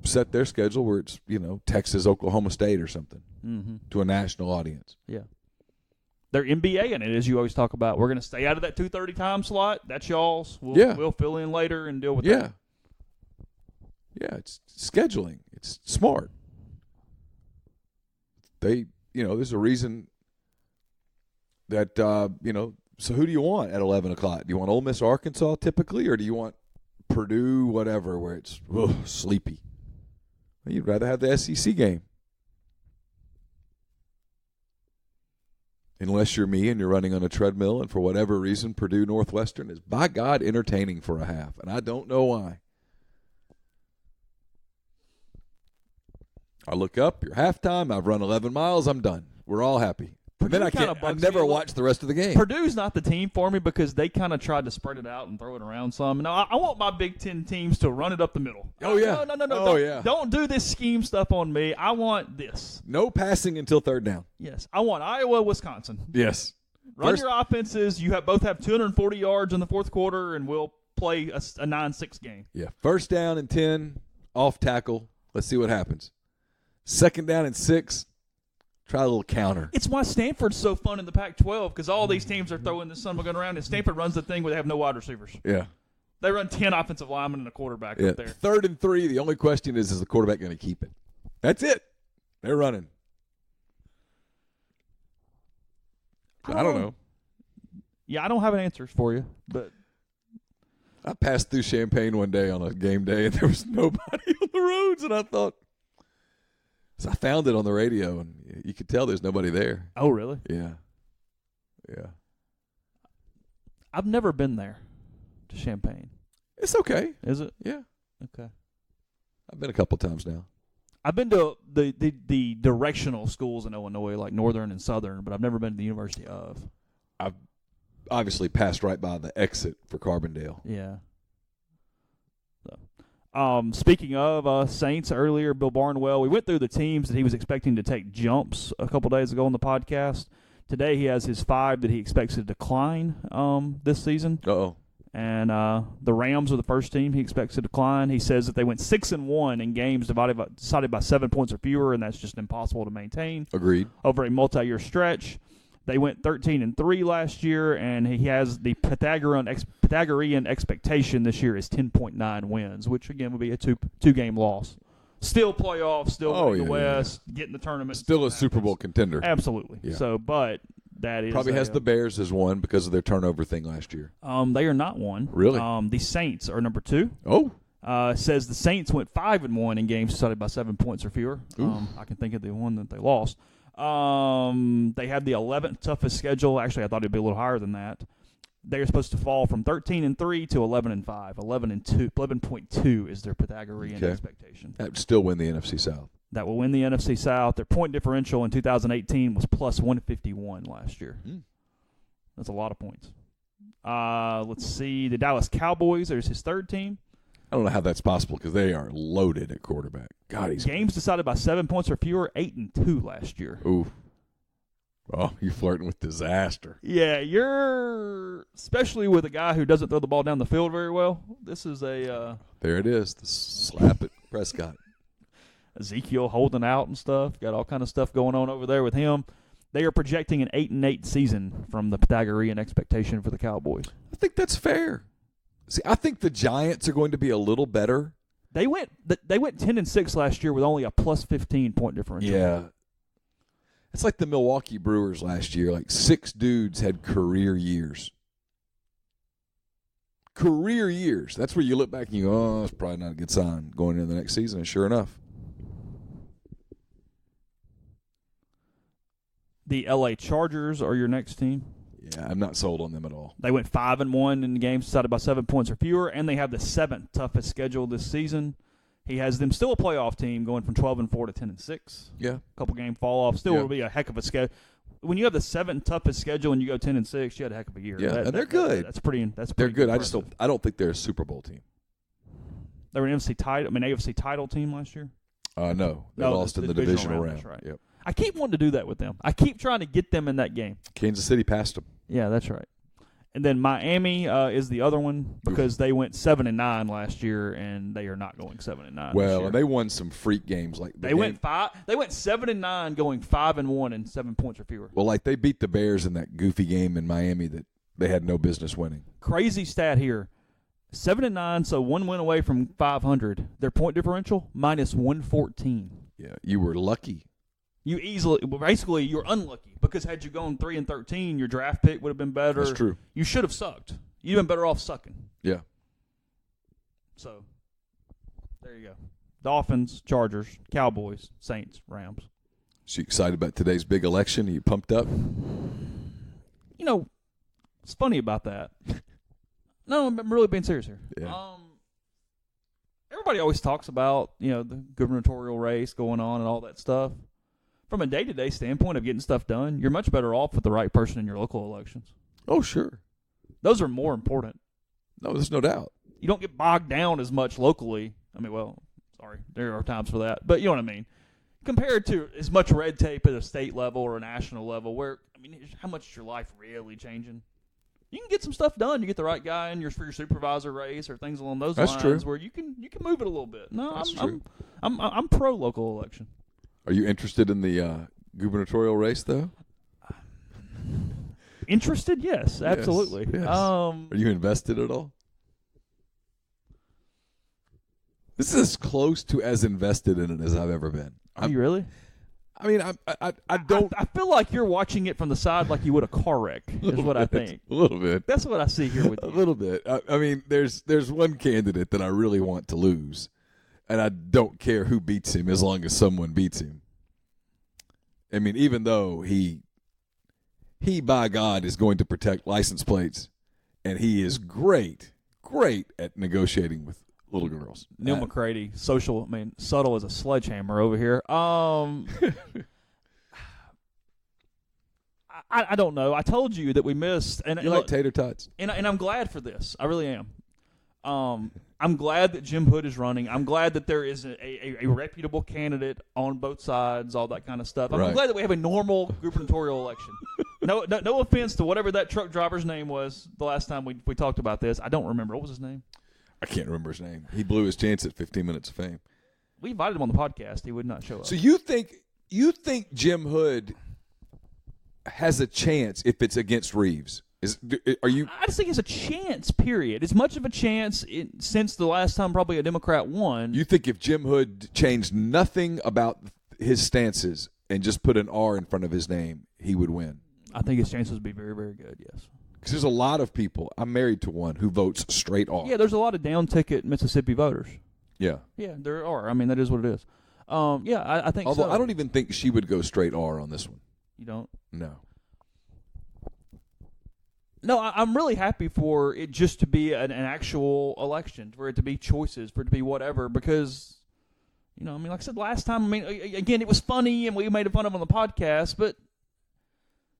set their schedule where it's, Texas, Oklahoma State or something to a national audience. Yeah. They're NBA in it, as you always talk about. We're going to stay out of that 2:30 time slot. That's y'all's. We'll fill in later and deal with that. Yeah, it's scheduling. It's smart. There's a reason that, so who do you want at 11 o'clock? Do you want Ole Miss Arkansas typically, or do you want Purdue whatever where it's sleepy? Well, you'd rather have the SEC game. Unless you're me and you're running on a treadmill, and for whatever reason, Purdue Northwestern is, by God, entertaining for a half. And I don't know why. I look up, you're halftime, I've run 11 miles, I'm done. We're all happy. And then I never watch the rest of the game. Purdue's not the team for me because they kind of tried to spread it out and throw it around some. No, I want my Big Ten teams to run it up the middle. Oh, yeah. No. Don't do this scheme stuff on me. I want this. No passing until third down. Yes. I want Iowa, Wisconsin. Yes. Run your offenses. You both have 240 yards in the fourth quarter, and we'll play a 9-6 game. Yeah. First down and 10, off tackle. Let's see what happens. Second down and 6. Try a little counter. It's why Stanford's so fun in the Pac-12 because all these teams are throwing this son of a gun around, and Stanford runs the thing where they have no wide receivers. Yeah. They run 10 offensive linemen and a quarterback up there. 3rd and 3, the only question is the quarterback going to keep it? That's it. They're running. I don't know. Yeah, I don't have an answer for you, but I passed through Champaign one day on a game day, and there was nobody on the roads, and I thought, so I found it on the radio, and you could tell there's nobody there. Oh, really? Yeah. I've never been there to Champaign. It's okay. Is it? Yeah. Okay. I've been a couple times now. I've been to the directional schools in Illinois, like Northern and Southern, but I've never been to the University of. I've obviously passed right by the exit for Carbondale. Yeah. Speaking of Saints earlier, Bill Barnwell, we went through the teams that he was expecting to take jumps a couple days ago on the podcast. Today he has his 5 that he expects to decline this season. Uh-oh. And the Rams are the first team he expects to decline. He says that they went 6-1 in games decided by 7 points or fewer, and that's just impossible to maintain. Agreed. Over a multi-year stretch. They went 13-3 last year, and he has the Pythagorean expectation this year is 10.9 wins, which again would be a two-game loss. Still playoffs, still winning the West, getting the tournament. Still a Super Bowl contender. Absolutely. Yeah. So, but that is probably has the Bears as one because of their turnover thing last year. They are not one. Really? The Saints are number 2. Oh. Says the Saints went 5-1 in games decided by 7 points or fewer. I can think of the one that they lost. They had the 11th toughest schedule. Actually, I thought it'd be a little higher than that. They're supposed to fall from 13-3 to 11-5. 11.2 is their Pythagorean expectation. That would still win the NFC South. That will win the NFC South. Their point differential in 2018 was plus 151 last year. That's a lot of points. Let's see. The Dallas Cowboys, there's his 3rd team. I don't know how that's possible because they are loaded at quarterback. God, he's games decided by 7 points or fewer, 8-2 last year. Ooh. Oh, you're flirting with disaster. Yeah, you're especially with a guy who doesn't throw the ball down the field very well. This is a there it is. The slap at Prescott. Ezekiel holding out and stuff. Got all kind of stuff going on over there with him. They are projecting an 8-8 season from the Pythagorean expectation for the Cowboys. I think that's fair. See, I think the Giants are going to be a little better. They went 10-6 last year with only a plus 15 point differential. Yeah. It's like the Milwaukee Brewers last year. Like 6 dudes had career years. Career years. That's where you look back and you go, oh, that's probably not a good sign going into the next season. And sure enough. The LA Chargers are your next team. Yeah, I'm not sold on them at all. They went 5-1 in games decided by 7 points or fewer, and they have the 7th toughest schedule this season. He has them still a playoff team going from 12-4 to 10-6. Yeah. A couple game fall off. Still will be a heck of a schedule. When you have the 7th toughest schedule and you go 10-6, you had a heck of a year. Yeah, and they're good. That's pretty. They're good. Impressive. I don't think they're a Super Bowl team. They were an AFC title team last year. No, they lost in the divisional round. That's right. Yep. I keep wanting to do that with them. I keep trying to get them in that game. Kansas City passed them. Yeah, that's right. And then Miami is the other one because they went 7-9 last year, and they are not going 7-9. Well, and they won some freak games like they went 7-9, going 5-1 and 7 points or fewer. Well, like they beat the Bears in that goofy game in Miami that they had no business winning. Crazy stat here: 7-9, so 1 win away from 500. Their point differential minus 114. Yeah, you were lucky. You you're unlucky because had you gone 3-13, your draft pick would have been better. That's true. You should have sucked. You'd been better off sucking. Yeah. So, there you go. Dolphins, Chargers, Cowboys, Saints, Rams. So you excited about today's big election? Are you pumped up? You know, it's funny about that. No, I'm really being serious here. Yeah. Everybody always talks about, the gubernatorial race going on and all that stuff. From a day-to-day standpoint of getting stuff done, you're much better off with the right person in your local elections. Oh, sure. Those are more important. No, there's no doubt. You don't get bogged down as much locally. There are times for that. But you know what I mean. Compared to as much red tape at a state level or a national level where, how much is your life really changing? You can get some stuff done. You get the right guy in for your supervisor race or things along those lines true. Where you can move it a little bit. No, That's true. I'm pro local election. Are you interested in the gubernatorial race, though? Interested? Yes, absolutely. Yes. Are you invested at all? This is as close to as invested in it as I've ever been. Are you really? I don't. I feel like you're watching it from the side like you would a car wreck, is what I think. A little bit. That's what I see here with you. A little bit. There's one candidate that I really want to lose, and I don't care who beats him as long as someone beats him. Even though he by God is going to protect license plates, and he is great at negotiating with little girls. Neil McCready, subtle as a sledgehammer over here. I don't know. I told you that we missed. And you like tater tots? And I'm glad for this. I really am. I'm I'm glad that Jim Hood is running. I'm glad that there is a reputable candidate on both sides, all that kind of stuff. I'm Right. glad that we have a normal gubernatorial election. No offense to whatever that truck driver's name was the last time we talked about this. I don't remember. What was his name? I can't remember his name. He blew his chance at 15 Minutes of Fame. We invited him on the podcast. He would not show up. So you think Jim Hood has a chance if it's against Reeves? Are you? I just think it's a chance, period. As much of a chance since the last time probably a Democrat won. You think if Jim Hood changed nothing about his stances and just put an R in front of his name, he would win? I think his chances would be very, very good, yes. Because there's a lot of people, I'm married to one, who votes straight R. Yeah, there's a lot of down-ticket Mississippi voters. Yeah. Yeah, there are. I mean, that is what it is. I think Although so. I don't even think she would go straight R on this one. You don't? No. No, I'm really happy for it just to be an actual election, for it to be choices, for it to be whatever, because, I mean, like I said last time, I mean, again, it was funny and we made fun of it on the podcast, but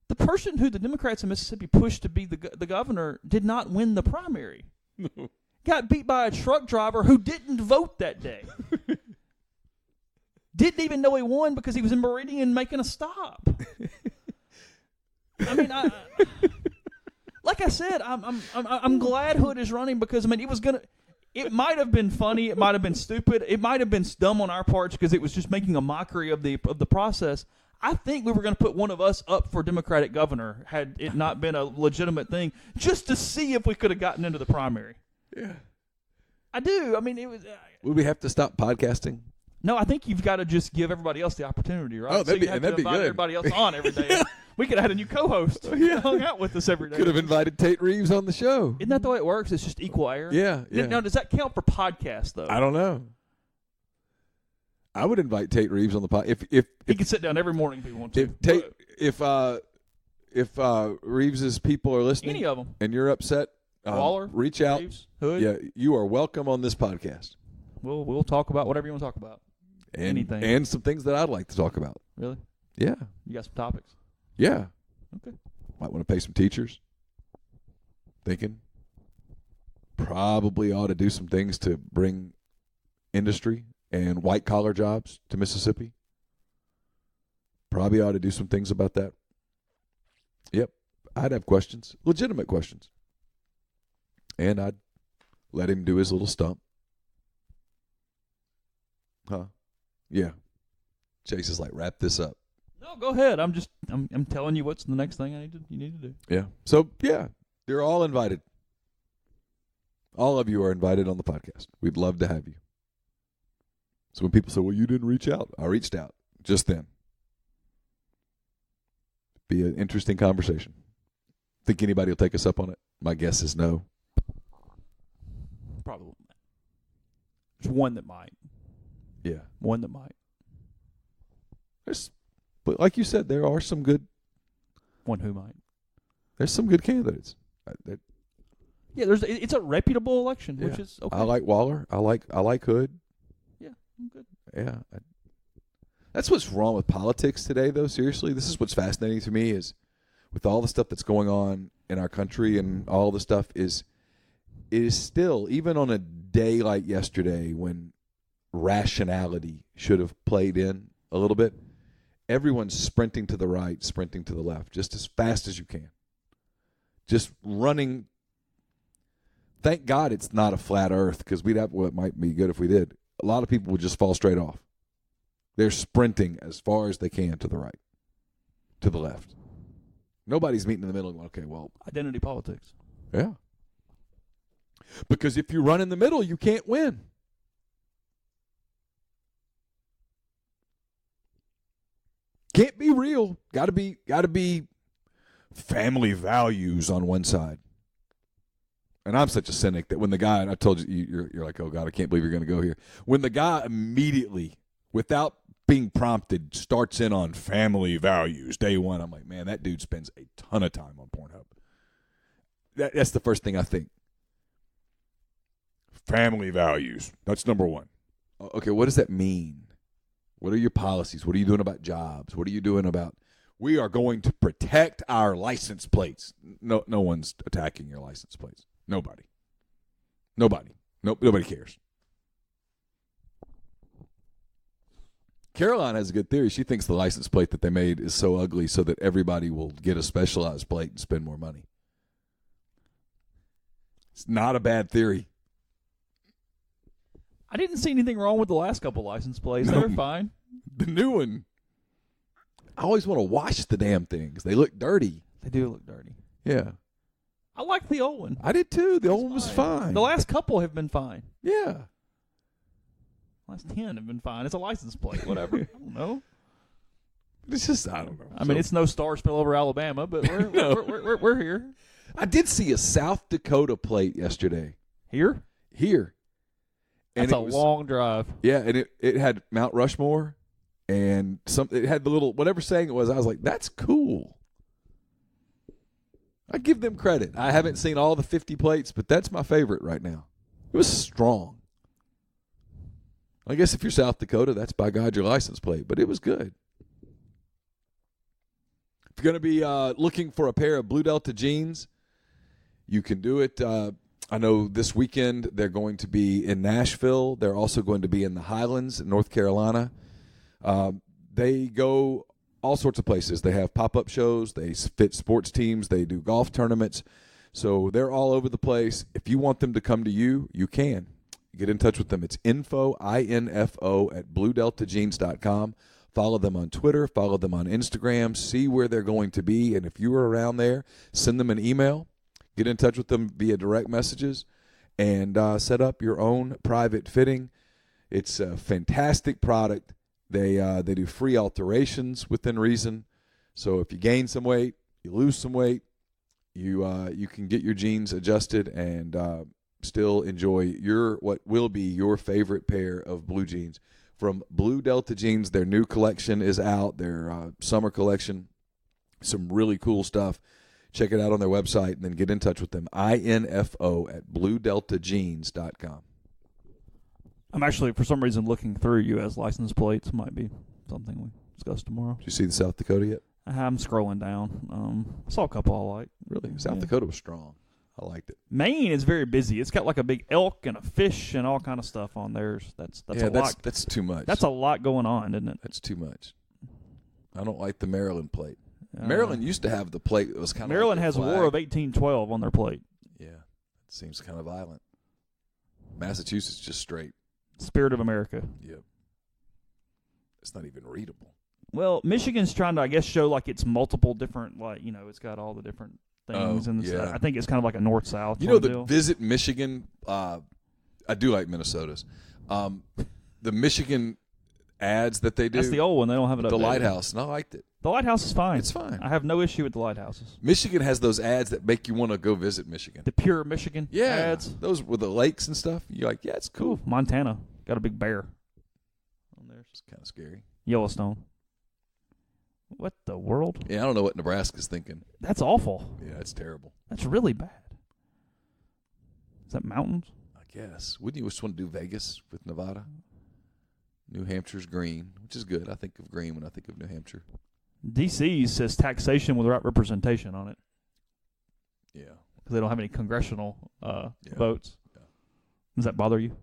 the person who the Democrats in Mississippi pushed to be the governor did not win the primary. No. Got beat by a truck driver who didn't vote that day. Didn't even know he won because he was in Meridian making a stop. I mean, like I said, I'm glad Hood is running because, I mean, it might have been funny, it might have been stupid, it might have been dumb on our parts because it was just making a mockery of the process. I think we were going to put one of us up for Democratic governor had it not been a legitimate thing, just to see if we could have gotten into the primary. Yeah, I do. I mean, it was. Would we have to stop podcasting? No, I think you've got to just give everybody else the opportunity, right? Oh, that'd be invite good. Everybody else on every day. We could have had a new co-host who hung out with us every day. Could have invited Tate Reeves on the show. Isn't that the way it works? It's just equal air. Yeah. Now, does that count for podcasts though? I don't know. I would invite Tate Reeves on the pod if he could sit down every morning if he wanted to. If Reeves's people are listening, any of them, and you're upset, Waller, reach out. Reeves, Hood. Yeah, you are welcome on this podcast. We'll talk about whatever you want to talk about. Anything. And some things that I'd like to talk about. Really? Yeah. You got some topics? Yeah. Okay. Might want to pay some teachers. Thinking. Probably ought to do some things to bring industry and white-collar jobs to Mississippi. Probably ought to do some things about that. Yep. I'd have questions. Legitimate questions. And I'd let him do his little stump. Huh? Yeah. Chase is like, wrap this up. No, go ahead. I'm telling you what's the next thing you need to do. Yeah. So, yeah, you're all invited. All of you are invited on the podcast. We'd love to have you. So when people say, well, you didn't reach out, I reached out just then. Be an interesting conversation. Think anybody will take us up on it? My guess is no. Probably. There's one that might. Yeah. One that might. But like you said, there are some good. One who might. There's some good candidates. Yeah, it's a reputable election, which is okay. I like Waller. I like Hood. Yeah, I'm good. Yeah. That's what's wrong with politics today, though. Seriously, this is what's fascinating to me is with all the stuff that's going on in our country and all the stuff it is still, even on a day like yesterday when rationality should have played in a little bit, everyone's sprinting to the right, sprinting to the left, just as fast as you can. Just running. Thank God it's not a flat earth because it might be good if we did. A lot of people would just fall straight off. They're sprinting as far as they can to the right, to the left. Nobody's meeting in the middle and going, okay, well. Identity politics. Yeah. Because if you run in the middle, you can't win. Can't be real. Got to be family values on one side. And I'm such a cynic that when the guy, and I told you, you're like, oh, God, I can't believe you're going to go here. When the guy immediately, without being prompted, starts in on family values day one, I'm like, man, that dude spends a ton of time on Pornhub. That's the first thing I think. Family values. That's number one. Okay, what does that mean? What are your policies? What are you doing about jobs? What are you doing about we are going to protect our license plates? No one's attacking your license plates. Nobody. Nope, nobody cares. Caroline has a good theory. She thinks the license plate that they made is so ugly so that everybody will get a specialized plate and spend more money. It's not a bad theory. I didn't see anything wrong with the last couple license plates. No. They're fine. The new one, I always want to wash the damn things. They look dirty. They do look dirty. Yeah. I like the old one. I did too. The old one was fine. The last couple have been fine. Yeah. Last 10 have been fine. It's a license plate. Whatever. I don't know. It's just, I don't know. I mean, it's no Star Spill over Alabama, but we're here. I did see a South Dakota plate yesterday. Here? Here. And That's a it was, long drive. Yeah, and it had Mount Rushmore and it had the little, whatever saying it was, I was like, that's cool. I give them credit. I haven't seen all the 50 plates, but that's my favorite right now. It was strong. I guess if you're South Dakota, that's by God your license plate, but it was good. If you're going to be looking for a pair of Blue Delta jeans, you can do it. I know this weekend they're going to be in Nashville. They're also going to be in the Highlands in North Carolina. They go all sorts of places. They have pop-up shows. They fit sports teams. They do golf tournaments. So they're all over the place. If you want them to come to you, you can. Get in touch with them. It's info, I-N-F-O, at BlueDeltaJeans.com. Follow them on Twitter. Follow them on Instagram. See where they're going to be. And if you are around there, send them an email. Get in touch with them via direct messages and set up your own private fitting. It's a fantastic product. They do free alterations within reason. So if you gain some weight, you lose some weight, you can get your jeans adjusted and still enjoy what will be your favorite pair of blue jeans. From Blue Delta Jeans, their new collection is out, their summer collection. Some really cool stuff. Check it out on their website and then get in touch with them. INFO at BlueDeltaJeans.com. I'm actually, for some reason, looking through U.S. license plates. Might be something we discuss tomorrow. Did you see the South Dakota yet? I'm scrolling down. I saw a couple I like. Really? South Dakota was strong. I liked it. Maine is very busy. It's got like a big elk and a fish and all kind of stuff on theirs. That's a lot. That's too much. That's a lot going on, isn't it? That's too much. I don't like the Maryland plate. Maryland used to have the plate that was kind of Maryland like has flag. War of 1812 on their plate. Yeah, it seems kind of violent. Massachusetts just straight. Spirit of America. Yep. It's not even readable. Well, Michigan's trying to, I guess, show like it's multiple different, like, you know, it's got all the different things. And yeah. I think it's kind of like a north-south. You know, the deal. Visit Michigan, I do like Minnesota's. The Michigan ads that they do. That's the old one. They don't have it the updated. Lighthouse, and I liked it. The Lighthouse is fine. It's fine. I have no issue with the Lighthouses. Michigan has those ads that make you want to go visit Michigan. The pure Michigan ads. Those with the lakes and stuff. You're like, yeah, it's cool. Ooh, Montana got a big bear on there. It's kind of scary. Yellowstone. What the world? Yeah, I don't know what Nebraska's thinking. That's awful. Yeah, it's terrible. That's really bad. Is that mountains? I guess. Wouldn't you just want to do Vegas with Nevada? New Hampshire's green, which is good. I think of green when I think of New Hampshire. D.C. says taxation without representation on it. Yeah. Because they don't have any congressional votes. Yeah. Does that bother you?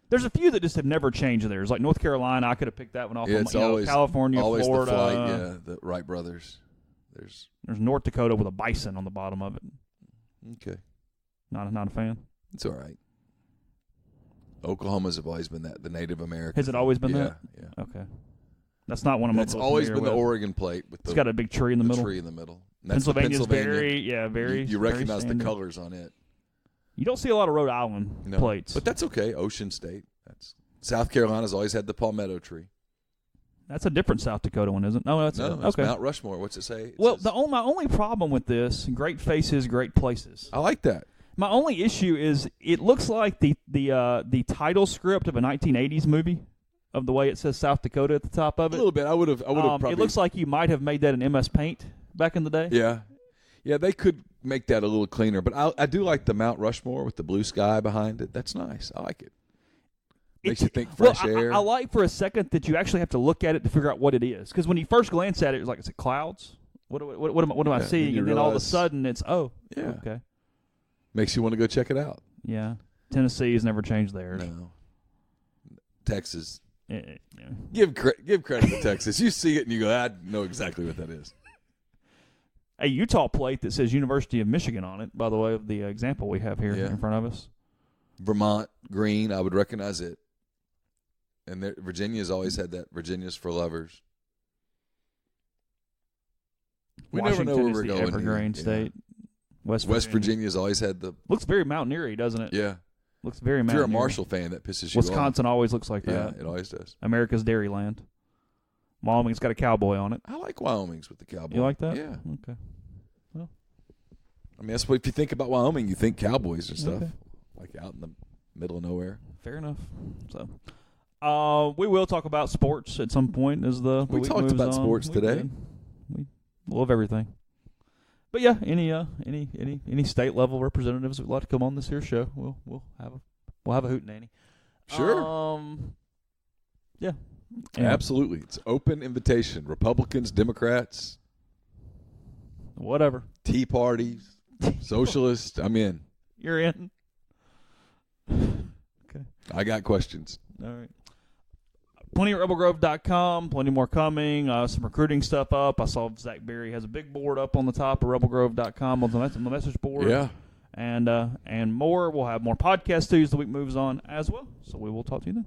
There's a few that just have never changed theirs. Like North Carolina, I could have picked that one off. Yeah, it's always California, always Florida. the flight, the Wright brothers. There's North Dakota with a bison on the bottom of it. Okay. Not a fan. It's all right. Oklahoma's have always been the Native American. Has it always been that? Yeah. Okay. That's not one of my. That's always been the Oregon plate with it's got a big tree in the middle. Tree in the middle. And that's the Pennsylvania's Pennsylvania. very. You recognize the colors on it. You don't see a lot of Rhode Island plates, but that's okay. Ocean State. South Carolina's always had the palmetto tree. That's a different South Dakota one, isn't it? No, that's okay. Mount Rushmore. What's it say? My only problem with this: great faces, great places. I like that. My only issue is it looks like the title script of a 1980s movie, of the way it says South Dakota at the top of it. A little bit. I would have probably. It looks like you might have made that in MS Paint back in the day. Yeah. They could make that a little cleaner, but I do like the Mount Rushmore with the blue sky behind it. That's nice. I like it. Makes you think fresh air. I like for a second that you actually have to look at it to figure out what it is, because when you first glance at it, it's like, is it clouds? What am I seeing? And then all of a sudden, it's okay. Makes you want to go check it out. Yeah. Tennessee's never changed theirs. No. Texas. Yeah. Give credit to Texas. You see it and you go, I know exactly what that is. A Utah plate that says University of Michigan on it, by the way, of the example we have here in front of us. Vermont green, I would recognize it. And Virginia's always had that. Virginia's for lovers. We Washington never know where is we're the going. Evergreen here. State. Yeah. West Virginia's always had the. Looks very mountaineering, doesn't it? Yeah. Looks very If mountaineering. you're a Marshall fan, that pisses you Wisconsin always looks like off. that. Yeah, it always does. America's Dairyland. Wyoming's got a cowboy on it. I like Wyoming's with the cowboy. You like that? Yeah. Okay. Well, I mean, that's what, if you think about Wyoming, you think cowboys and stuff. Okay. Like out in the middle of nowhere. fair enough. So, we will talk about sports at some point as the We week talked moves about on. sports We today. did. We love everything. But yeah, any state level representatives would like to come on this here show, we'll have a hootenanny. Sure. Yeah. Absolutely. It's open invitation. Republicans, Democrats, Whatever. Tea Parties, Socialists. I'm in. You're in. Okay. I got questions. All right. Plenty at rebelgrove.com. Plenty more coming. Some recruiting stuff up. I saw Zach Berry has a big board up on the top of rebelgrove.com on the message board. Yeah. And more. We'll have more podcast studios the week moves on as well. So we will talk to you then.